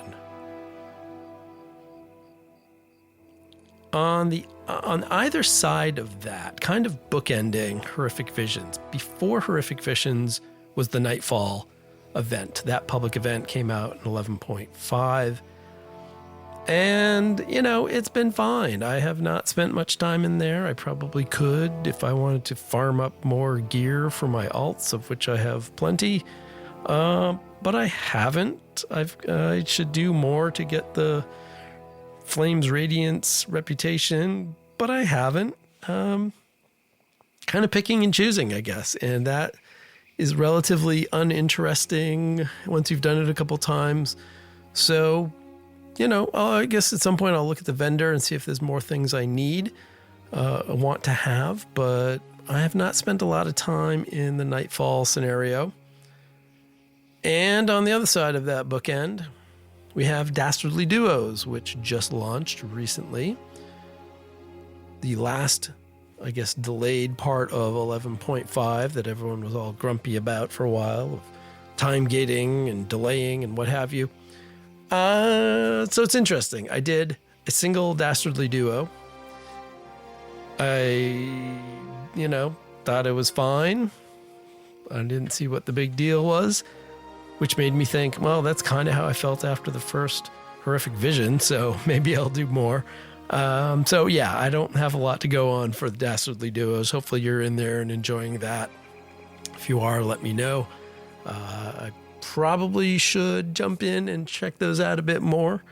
On either side of that, kind of bookending Horrific Visions, before Horrific Visions was the Nightfall event. That public event came out in 11.5. And, it's been fine. I have not spent much time in there. I probably could if I wanted to farm up more gear for my alts, of which I have plenty. But I haven't. I should do more to get the Flames Radiance reputation, but I haven't. Kind of picking and choosing, I guess. And that is relatively uninteresting once you've done it a couple times. So, I guess at some point I'll look at the vendor and see if there's more things I need, want to have, but I have not spent a lot of time in the Nightfall scenario. And on the other side of that bookend, we have Dastardly Duos, which just launched recently. The last, I guess, delayed part of 11.5 that everyone was all grumpy about for a while, of time gating and delaying and what have you. So it's interesting. I did a single Dastardly Duo. I, thought it was fine. I didn't see what the big deal was, which made me think, well, that's kind of how I felt after the first Horrific Vision, so maybe I'll do more. So yeah, I don't have a lot to go on for the Dastardly Duos. Hopefully you're in there and enjoying that. If you are, let me know. I probably should jump in and check those out a bit more.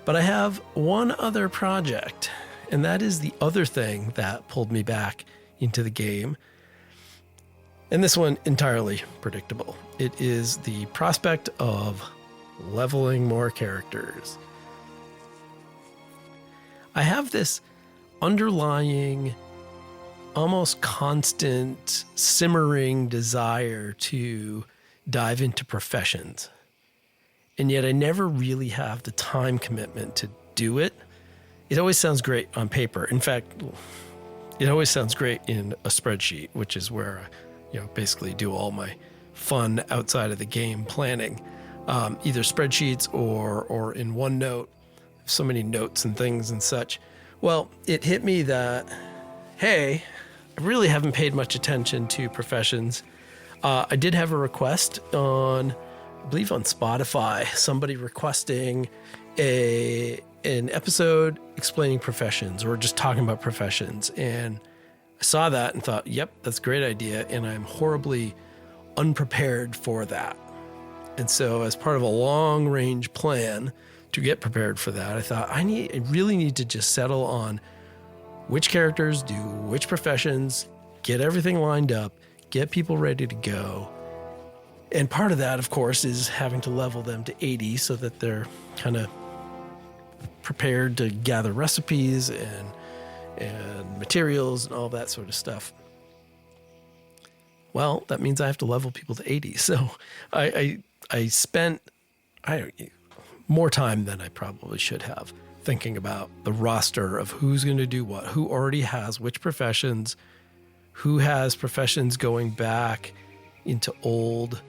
But I have one other project, and that is the other thing that pulled me back into the game. And this one, entirely predictable. It is the prospect of leveling more characters. I have this underlying, almost constant, simmering desire to dive into professions. And yet I never really have the time commitment to do it. It always sounds great on paper. In fact, it always sounds great in a spreadsheet, which is where I basically do all my fun outside of the game planning, either spreadsheets or in OneNote. So many notes and things and such. Well, it hit me that, hey, I really haven't paid much attention to professions. I did have a request I believe on Spotify, somebody requesting an episode explaining professions or just talking about professions. And I saw that and thought, yep, that's a great idea. And I'm horribly unprepared for that. And so as part of a long range plan to get prepared for that, I thought I really need to just settle on which characters do which professions, get everything lined up, get people ready to go. And part of that, of course, is having to level them to 80 so that they're kind of prepared to gather recipes and materials and all that sort of stuff. Well, that means I have to level people to 80. So I spent more time than I probably should have thinking about the roster of who's going to do what, who already has which professions, who has professions going back into old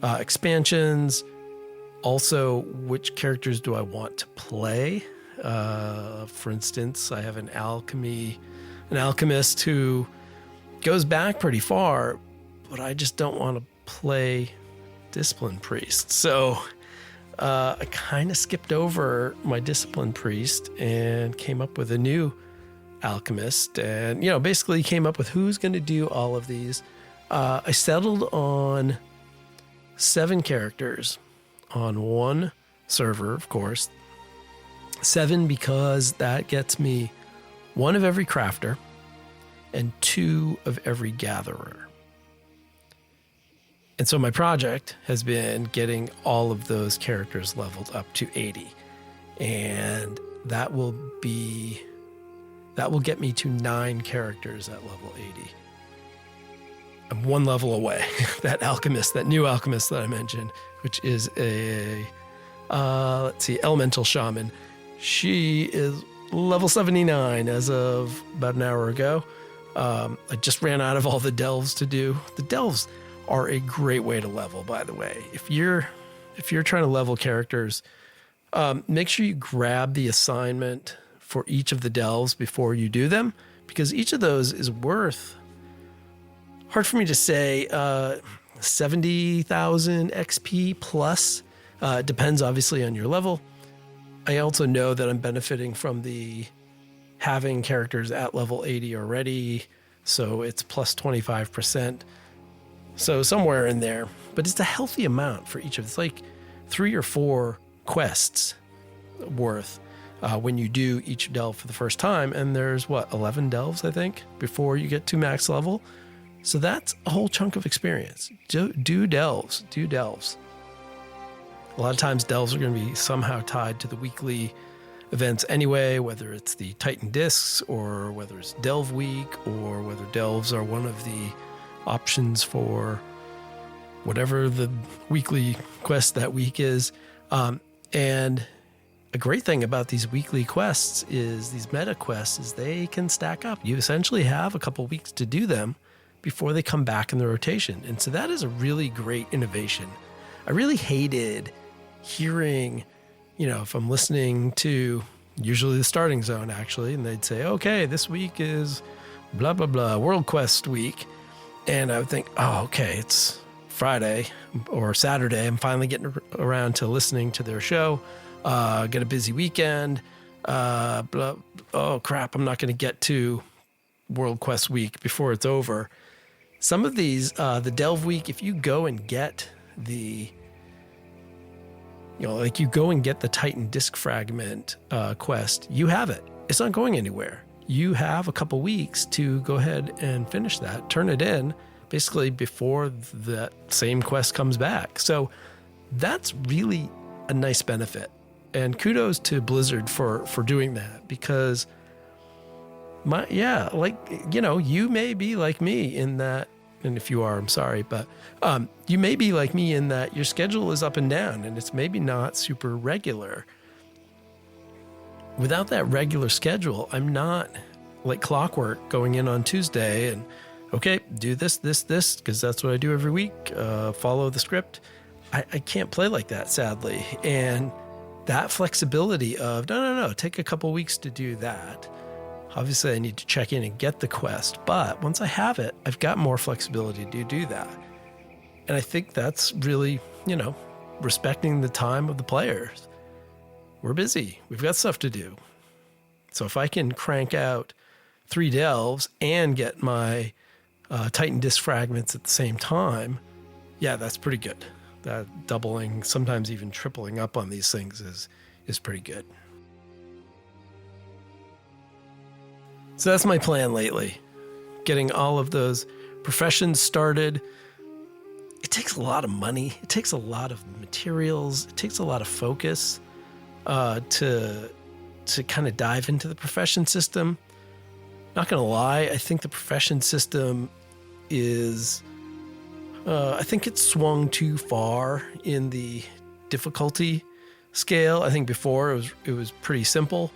expansions. Also, which characters do I want to play? For instance, I have an alchemist who goes back pretty far, but I just don't want to play Discipline Priest. So I kind of skipped over my Discipline Priest and came up with a new alchemist, and basically came up with who's going to do all of these. I settled on 7 characters on one server, of course. 7 because that gets me 1 of every crafter and 2 of every gatherer. And so my project has been getting all of those characters leveled up to 80. And that will get me to 9 characters at level 80. I'm 1 level away. That new alchemist that I mentioned, which is a, elemental shaman. She is level 79 as of about an hour ago. I just ran out of all the delves to do. The delves are a great way to level, by the way. If you're trying to level characters, make sure you grab the assignment for each of the delves before you do them, because each of those is worth, hard for me to say, 70,000 XP plus. Depends obviously on your level. I also know that I'm benefiting from the having characters at level 80 already, so it's plus 25%. So somewhere in there, but it's a healthy amount for each of it's like 3 or 4 quests worth when you do each delve for the first time. And there's 11 delves, I think, before you get to max level. So that's a whole chunk of experience. Do delves. A lot of times delves are going to be somehow tied to the weekly events anyway, whether it's the Titan Discs or whether it's Delve Week or whether delves are one of the options for whatever the weekly quest that week is. And a great thing about these weekly quests is these meta quests is they can stack up. You essentially have a couple weeks to do them before they come back in the rotation. And so that is a really great innovation. I really hated hearing, if I'm listening to usually the Starting Zone actually, and they'd say, okay, this week is blah, blah, blah, World Quest week. And I would think, oh, okay, it's Friday or Saturday. I'm finally getting around to listening to their show. Get a busy weekend. Oh, crap, I'm not going to get to World Quest week before it's over. Some of these, the Delve week, if you go and get the, you go and get the Titan Disc Fragment quest, you have it. it's not going anywhere. You have a couple weeks to go ahead and finish that, turn it in, basically before that same quest comes back. So that's really a nice benefit. And kudos to Blizzard for doing that, because you may be like me in that, and if you are, I'm sorry, but you may be like me in that your schedule is up and down and it's maybe not super regular. Without that regular schedule, I'm not like clockwork going in on Tuesday and, okay, do this, because that's what I do every week, follow the script. I can't play like that, sadly. And that flexibility of, no, take a couple weeks to do that. Obviously, I need to check in and get the quest, but once I have it, I've got more flexibility to do that. And I think that's really, respecting the time of the players. We're busy. We've got stuff to do. So if I can crank out 3 delves and get my Titan disc fragments at the same time, yeah, that's pretty good. That doubling, sometimes even tripling up on these things is pretty good. So that's my plan lately. Getting all of those professions started. It takes a lot of money. It takes a lot of materials. It takes a lot of focus to kind of dive into the profession system. Not going to lie, I think the profession system is... I think it's swung too far in the difficulty scale. I think before it was pretty simple.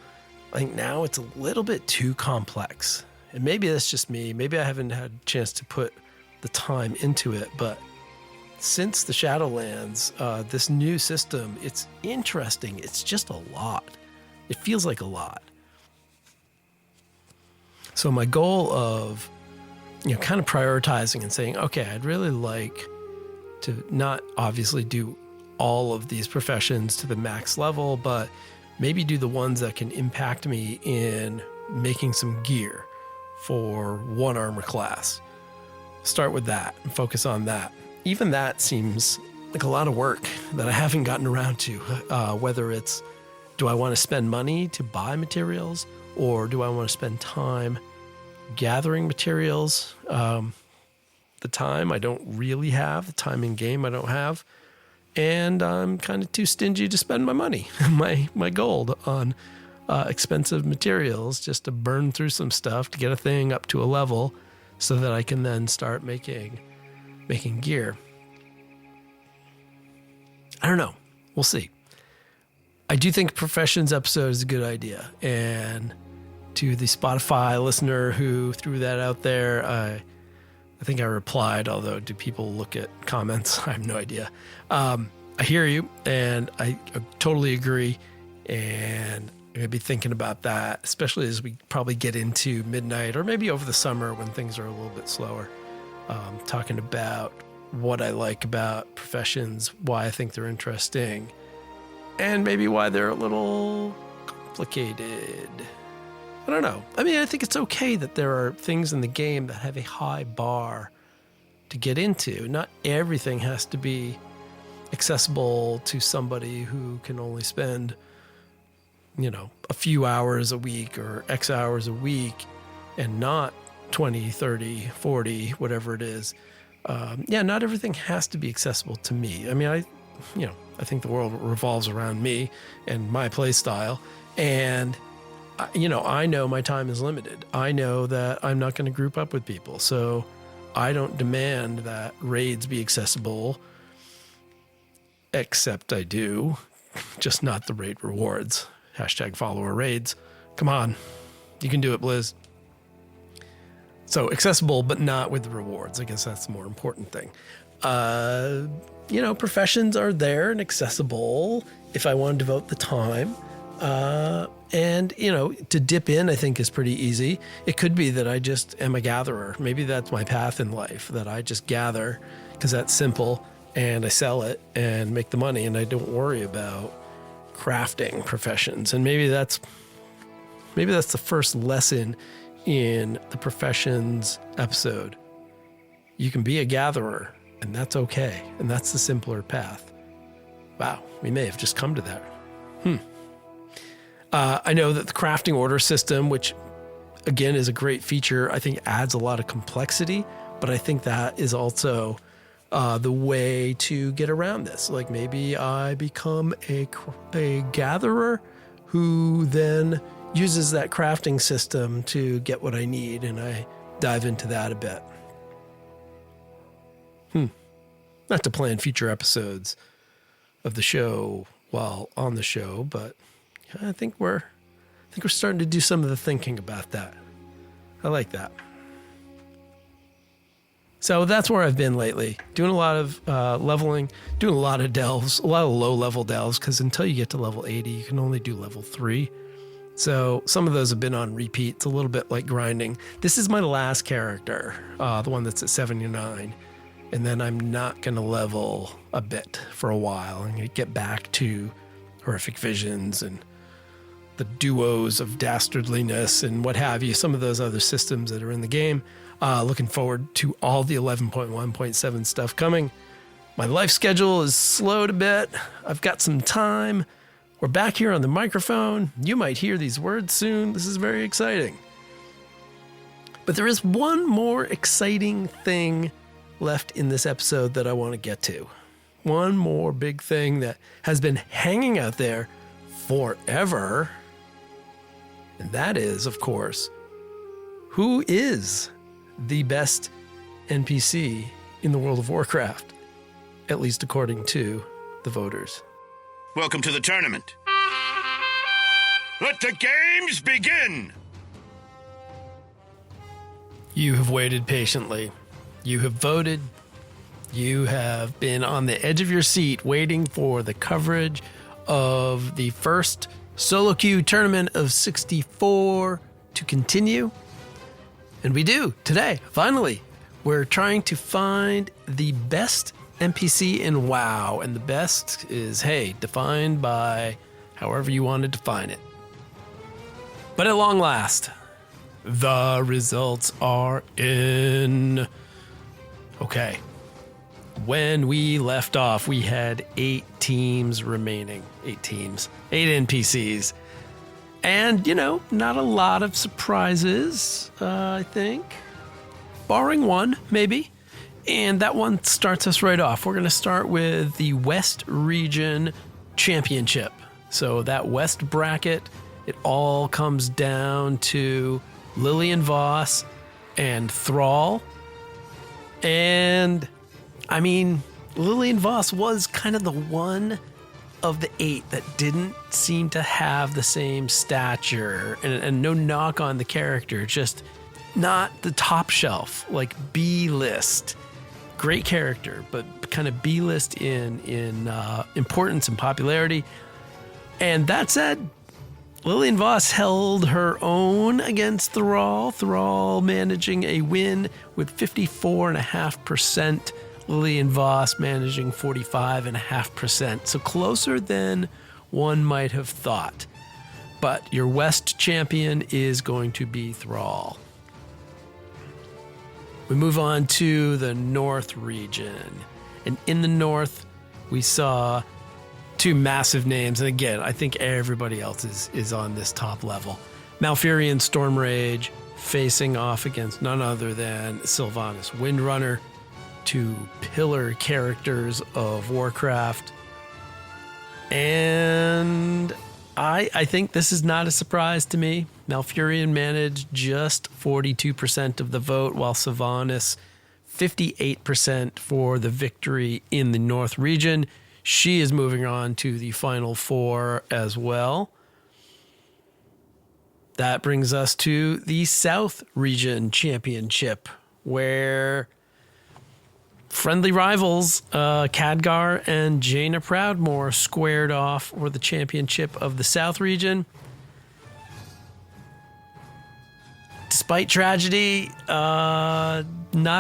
I think now it's a little bit too complex. And maybe that's just me. Maybe I haven't had a chance to put the time into it. But since the Shadowlands, this new system, it's interesting. It's just a lot. It feels like a lot. So my goal of kind of prioritizing and saying, okay, I'd really like to not obviously do all of these professions to the max level, but maybe do the ones that can impact me in making some gear for one armor class. Start with that and focus on that. Even that seems like a lot of work that I haven't gotten around to, whether it's, do I want to spend money to buy materials, or do I want to spend time gathering materials? The time I don't really have, the time in game I don't have, and I'm kind of too stingy to spend my money, my gold on expensive materials, just to burn through some stuff to get a thing up to a level so that I can then start making gear. I don't know. We'll see. I do think Professions episode is a good idea, and to the Spotify listener who threw that out there, I think I replied, although do people look at comments? I have no idea. I hear you, and I totally agree, and I'm going to be thinking about that, especially as we probably get into midnight or maybe over the summer when things are a little bit slower, talking about what I like about Professions, why I think they're interesting, and maybe why they're a little complicated. I don't know. I mean, I think it's okay that there are things in the game that have a high bar to get into. Not everything has to be accessible to somebody who can only spend, a few hours a week or X hours a week and not 20, 30, 40, whatever it is. Not everything has to be accessible to me. I mean, I think the world revolves around me and my play style, and I know my time is limited. I know that I'm not going to group up with people, so I don't demand that raids be accessible, except I do, just not the raid rewards. #follower raids. Come on, you can do it, Blizz. So accessible, but not with the rewards. I guess that's the more important thing. Professions are there and accessible if I want to devote the time. And to dip in, I think is pretty easy. It could be that I just am a gatherer. Maybe that's my path in life, that I just gather because that's simple, and I sell it and make the money, and I don't worry about crafting professions. And maybe that's the first lesson in the Professions episode. You can be a gatherer, and that's okay. And that's the simpler path. Wow, we may have just come to that. I know that the crafting order system, which again is a great feature, I think adds a lot of complexity, but I think that is also the way to get around this. Like maybe I become a gatherer who then uses that crafting system to get what I need, and I dive into that a bit. Not to plan future episodes of the show while on the show, but I think we're starting to do some of the thinking about that. I like that. So that's where I've been lately. Doing a lot of leveling, doing a lot of delves, a lot of low-level delves, because until you get to level 80, you can only do level 3. So some of those have been on repeat. It's a little bit like grinding. This is my last character, the one that's at 79. And then I'm not going to level a bit for a while. I'm going to get back to horrific visions and the duos of dastardliness and what have you, some of those other systems that are in the game. Looking forward to all the 11.1.7 stuff coming. My life schedule is slowed a bit. I've got some time. We're back here on the microphone. You might hear these words soon. This is very exciting. But there is one more exciting thing left in this episode that I want to get to. One more big thing that has been hanging out there forever. And that is, of course, who is the best NPC in the World of Warcraft, at least according to the voters. Welcome to the tournament. Let the games begin! You have waited patiently. You have voted. You have been on the edge of your seat waiting for the coverage of the first solo queue tournament of 64 to continue. And we do today, finally. We're trying to find the best NPC in WoW. And the best is, hey, defined by however you want to define it. But at long last, the results are in. Okay. When we left off, we had 8 teams remaining. 8 teams. 8 NPCs. And, not a lot of surprises, I think. Barring one, maybe. And that one starts us right off. We're going to start with the West Region Championship. So that West bracket, it all comes down to Lillian Voss and Thrall. And, Lillian Voss was kind of the one of the 8 that didn't seem to have the same stature. And no knock on the character, just not the top shelf, like B-list. Great character, but kind of B-list in importance and popularity. And that said, Lillian Voss held her own against Thrall. Thrall managing a win with 54.5%. Lillian Voss managing 45.5%. So closer than one might have thought. But your West champion is going to be Thrall. We move on to the North region. And in the North, we saw 2 massive names. And again, I think everybody else is on this top level. Malfurion Stormrage facing off against none other than Sylvanas Windrunner, 2 pillar characters of Warcraft. And I think this is not a surprise to me. Malfurion managed just 42% of the vote, while Sylvanas 58% for the victory in the North region. She is moving on to the Final 4 as well. That brings us to the South Region Championship, where friendly rivals Khadgar and Jaina Proudmoore squared off for the championship of the South Region. Despite tragedy, not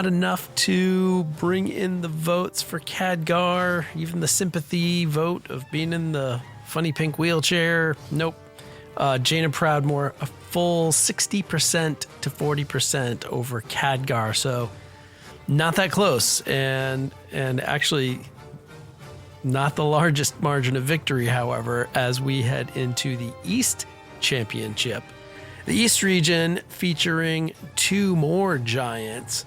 enough to bring in the votes for Khadgar. Even the sympathy vote of being in the funny pink wheelchair. Nope. Jaina Proudmoore, a full 60% to 40% over Khadgar. So not that close. And actually not the largest margin of victory, however, as we head into the East championship. The East region featuring 2 more giants,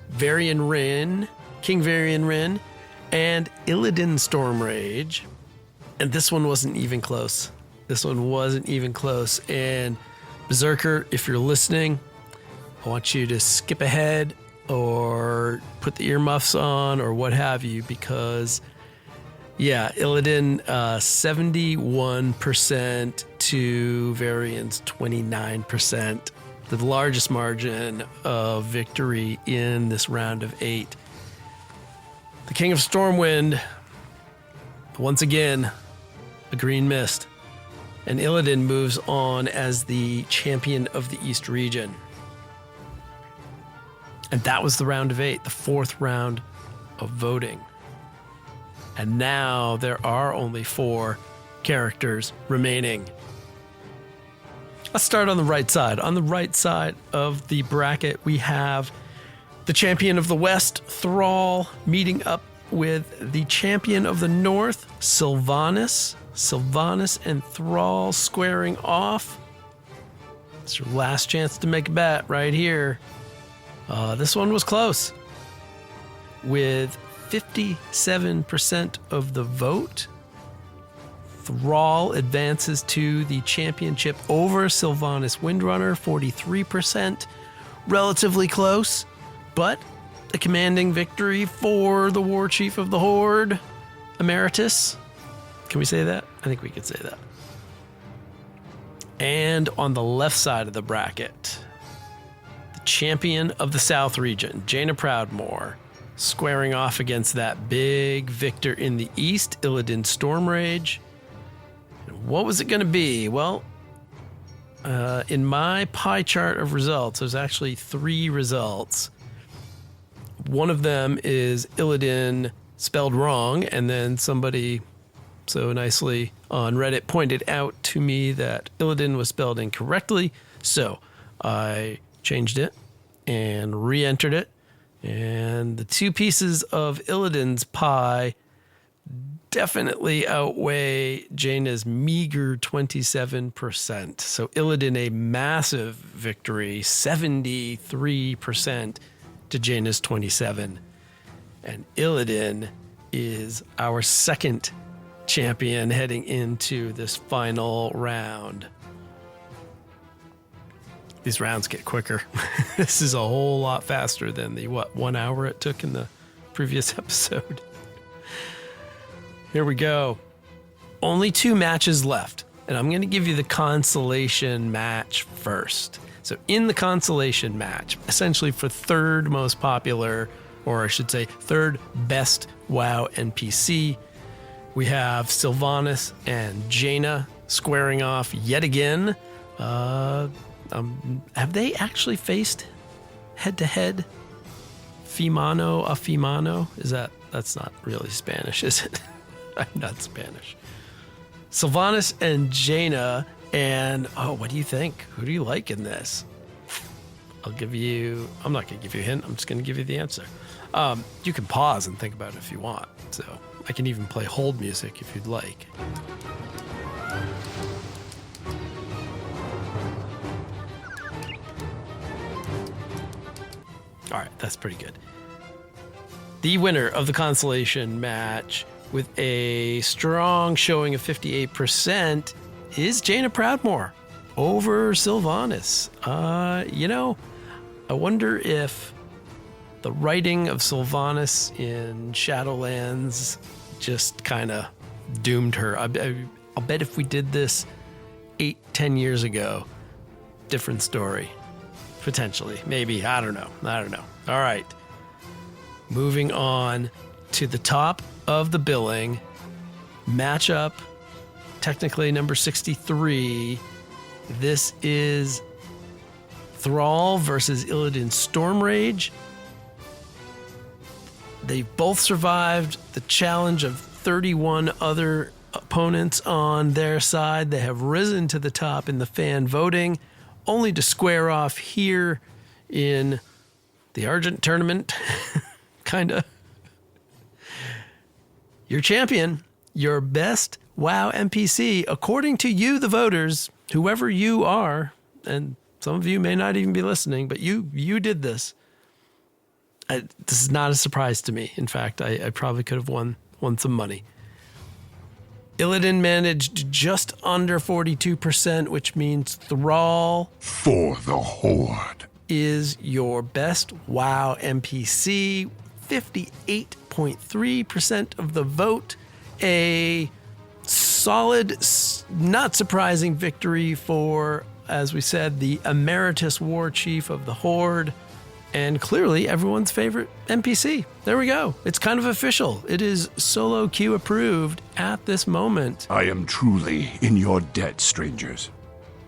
Varian Rin, King Varian Rin, and Illidan Stormrage. And this one wasn't even close. And Berserker, if you're listening, I want you to skip ahead or put the earmuffs on or what have you, because Illidan 71% to Varian's 29%. The largest margin of victory in this round of 8. The King of Stormwind, once again, a green mist. And Illidan moves on as the champion of the East region. And that was the round of 8, the 4th round of voting. And now there are only 4 characters remaining. Let's start on the right side. On the right side of the bracket, we have the champion of the West, Thrall, meeting up with the champion of the North, Sylvanas. Sylvanas and Thrall squaring off. It's your last chance to make a bet right here. This one was close. With 57% of the vote, Thrall advances to the championship over Sylvanas Windrunner, 43%. Relatively close, but a commanding victory for the War Chief of the Horde, Emeritus. Can we say that? I think we could say that. And on the left side of the bracket, the champion of the South region, Jaina Proudmoore, squaring off against that big victor in the East, Illidan Stormrage. And what was it going to be? Well, in my pie chart of results, there's actually 3 results. One of them is Illidan spelled wrong, and then somebody so nicely on Reddit pointed out to me that Illidan was spelled incorrectly. So I changed it and re-entered it. And the 2 pieces of Illidan's pie definitely outweigh Jaina's meager 27%. So Illidan, a massive victory, 73% to Jaina's 27%. And Illidan is our second champion heading into this final round. These rounds get quicker. This is a whole lot faster than the 1 hour it took in the previous episode. Here we go. Only 2 matches left, and I'm going to give you the consolation match first. So in the consolation match, essentially for 3rd most popular, or I should say 3rd best WoW NPC, we have Sylvanas and Jaina squaring off yet again. Have they actually faced head-to-head? Fimano a Fimano? That's not really Spanish, is it? I'm not Spanish. Sylvanas and Jaina, and what do you think? Who do you like in this? I'm not going to give you a hint. I'm just going to give you the answer. You can pause and think about it if you want. So I can even play hold music if you'd like. All right, that's pretty good. The winner of the consolation match with a strong showing of 58% is Jaina Proudmoore over Sylvanas. I wonder if the writing of Sylvanas in Shadowlands just kind of doomed her. I'll bet if we did this 8-10 years ago, different story. Potentially. Maybe. I don't know. All right. Moving on to the top of the billing. Matchup, technically number 63. This is Thrall versus Illidan Stormrage. They both survived the challenge of 31 other opponents on their side. They have risen to the top in the fan voting, only to square off here in the Argent tournament. Kinda. Your champion, your best WoW NPC, according to you, the voters, whoever you are, and some of you may not even be listening, but you did this. This is not a surprise to me. In fact, I probably could have won some money. Illidan managed just under 42%, which means Thrall For the Horde. is your best WoW NPC. 58.3% of the vote. A solid, not surprising victory for, as we said, the emeritus war chief of the Horde. And clearly everyone's favorite NPC. There we go. It's kind of official. It is solo queue approved at this moment. I am truly in your debt, strangers.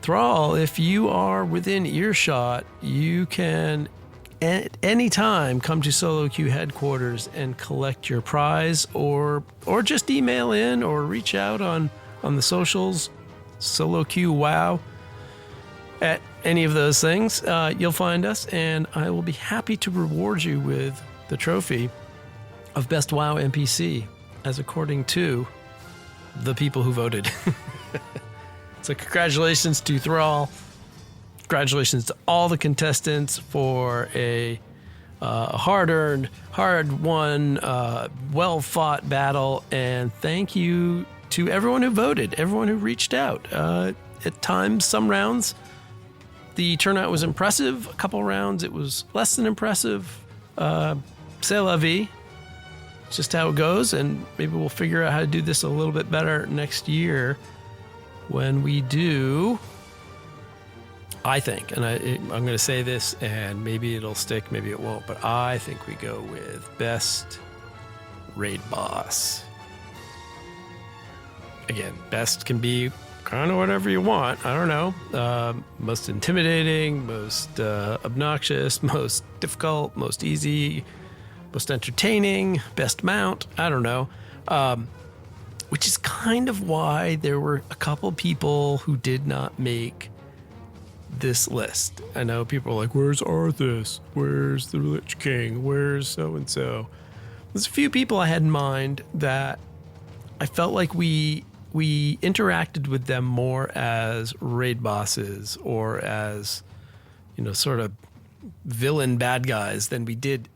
Thrall, if you are within earshot, you can at any time come to solo queue headquarters and collect your prize, or just email in or reach out on the socials, solo queue WoW. At any of those things, you'll find us, and I will be happy to reward you with the trophy of Best WoW NPC, as according to the people who voted. So congratulations to Thrall. Congratulations to all the contestants for a hard-earned, hard-won, well-fought battle, and thank you to everyone who voted, everyone who reached out. At times, some rounds, the turnout was impressive. A couple rounds, it was less than impressive. C'est la vie. It's just how it goes, and maybe we'll figure out how to do this a little bit better next year when we do, I think, and I'm going to say this, and maybe it'll stick, maybe it won't, but I think we go with Best Raid Boss. Again, best can be kind of whatever you want. I don't know. Most intimidating, most obnoxious, most difficult, most easy, most entertaining, best mount. I don't know. Which is kind of why there were a couple people who did not make this list. I know people are like, where's Arthas? Where's the Lich King? Where's so-and-so? There's a few people I had in mind that I felt like we interacted with them more as raid bosses or as, sort of villain bad guys than we did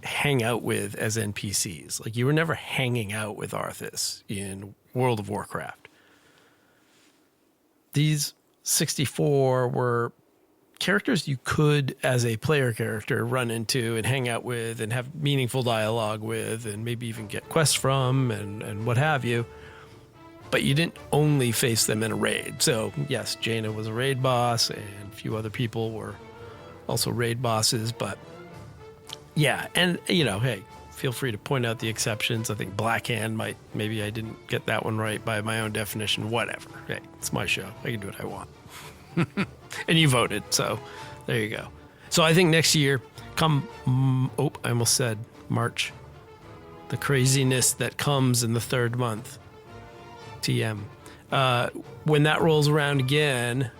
hang out with as NPCs. Like, you were never hanging out with Arthas in World of Warcraft. These 64 were characters you could, as a player character, run into and hang out with and have meaningful dialogue with and maybe even get quests from and what have you. But you didn't only face them in a raid. So, yes, Jaina was a raid boss, and a few other people were also raid bosses. But, yeah, and, hey, feel free to point out the exceptions. I think Blackhand maybe I didn't get that one right by my own definition. Whatever. Hey, it's my show. I can do what I want. And you voted, so there you go. So I think next year, I almost said March. The craziness that comes in the third month. TM. When that rolls around again,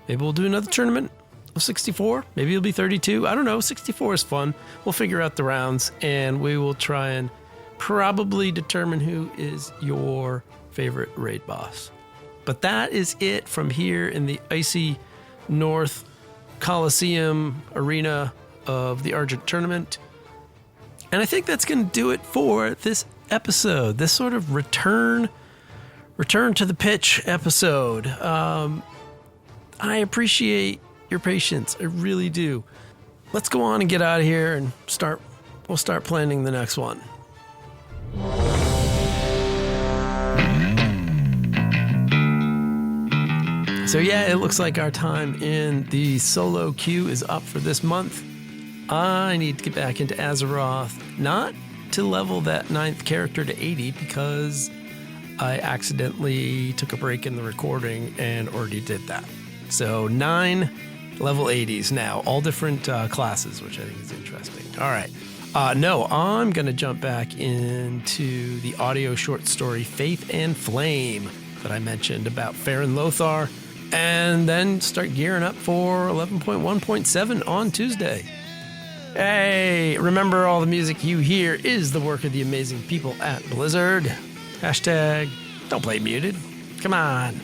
maybe we'll do another tournament of 64. Maybe it'll be 32. I don't know. 64 is fun. We'll figure out the rounds, and we will try and probably determine who is your favorite raid boss. But that is it from here in the icy North Coliseum arena of the Argent Tournament. And I think that's going to do it for this episode, this sort of return to the pitch episode. I appreciate your patience. I really do. Let's go on and get out of here and we'll start planning the next one. So yeah, it looks like our time in the solo queue is up for this month. I need to get back into Azeroth, not to level that 9th character to 80 because I accidentally took a break in the recording and already did that. So 9 level 80s now, all different classes, which I think is interesting. All right. No, I'm going to jump back into the audio short story Faith and Flame that I mentioned about Farron Lothar, and then start gearing up for 11.1.7 on Tuesday. Hey, remember all the music you hear is the work of the amazing people at Blizzard. Hashtag don't play muted. Come on.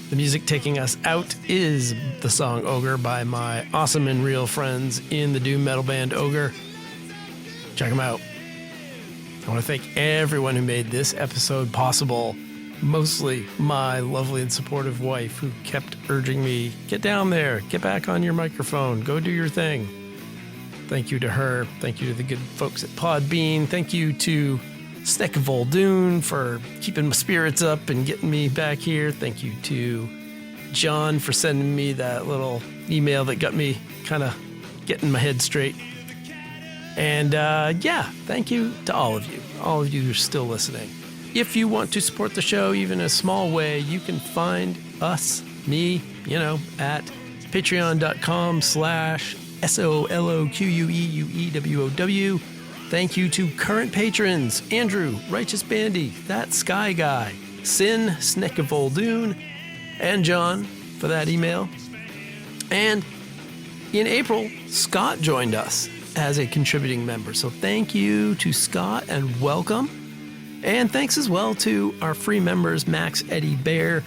The music taking us out is the song Ogre by my awesome and real friends in the doom metal band Ogre. Check them out. I want to thank everyone who made this episode possible. Mostly my lovely and supportive wife who kept urging me, get down there, get back on your microphone, go do your thing. Thank you to her. Thank you to the good folks at Podbean. Thank you to Snug Harbor Inn for keeping my spirits up and getting me back here. Thank you to John for sending me that little email that got me kind of getting my head straight. And thank you to all of you who are still listening. If you want to support the show, even in a small way, you can find me, at patreon.com/SOLOQUEUEWOW. Thank you to current patrons, Andrew, Righteous Bandy, That Sky Guy, Sin, Snug Harbor Inn, and John for that email. And in April, Scott joined us as a contributing member. So thank you to Scott and welcome. And thanks as well to our free members, Max, Eddie, Bear.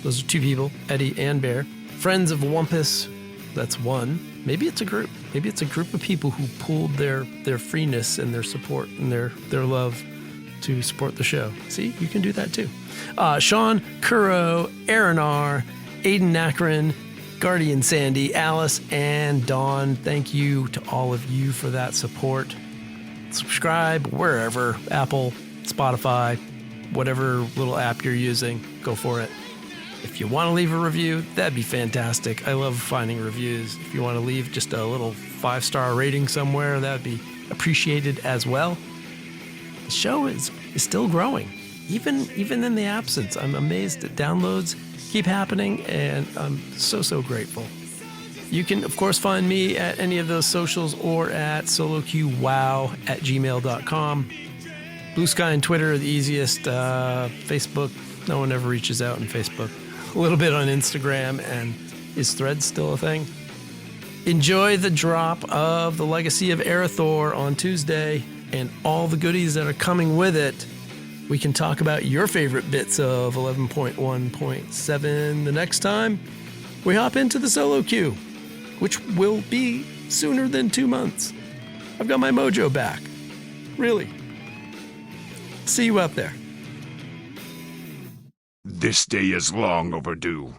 Those are two people, Eddie and Bear. Friends of Wumpus, that's one. Maybe it's a group. Maybe it's a group of people who pooled their freeness and their support and their love to support the show. See, you can do that too. Sean, Kuro, Aaron R., Aiden Akron, Guardian Sandy, Alice, and Dawn. Thank you to all of you for that support. Subscribe wherever, Apple, Spotify, whatever little app you're using, go for it. If you want to leave a review, that'd be fantastic. I love finding reviews. If you want to leave just a little 5-star rating somewhere, that'd be appreciated as well. The show is still growing, even in the absence. I'm amazed that downloads keep happening, and I'm so grateful. You can, of course, find me at any of those socials or at soloqwow@gmail.com. Blue Sky and Twitter are the easiest. Facebook, no one ever reaches out on Facebook. A little bit on Instagram, and is Threads still a thing? Enjoy the drop of The Legacy of Erethdor on Tuesday and all the goodies that are coming with it. We can talk about your favorite bits of 11.1.7 the next time we hop into the solo queue, which will be sooner than 2 months. I've got my mojo back. Really. See you out there. This day is long overdue.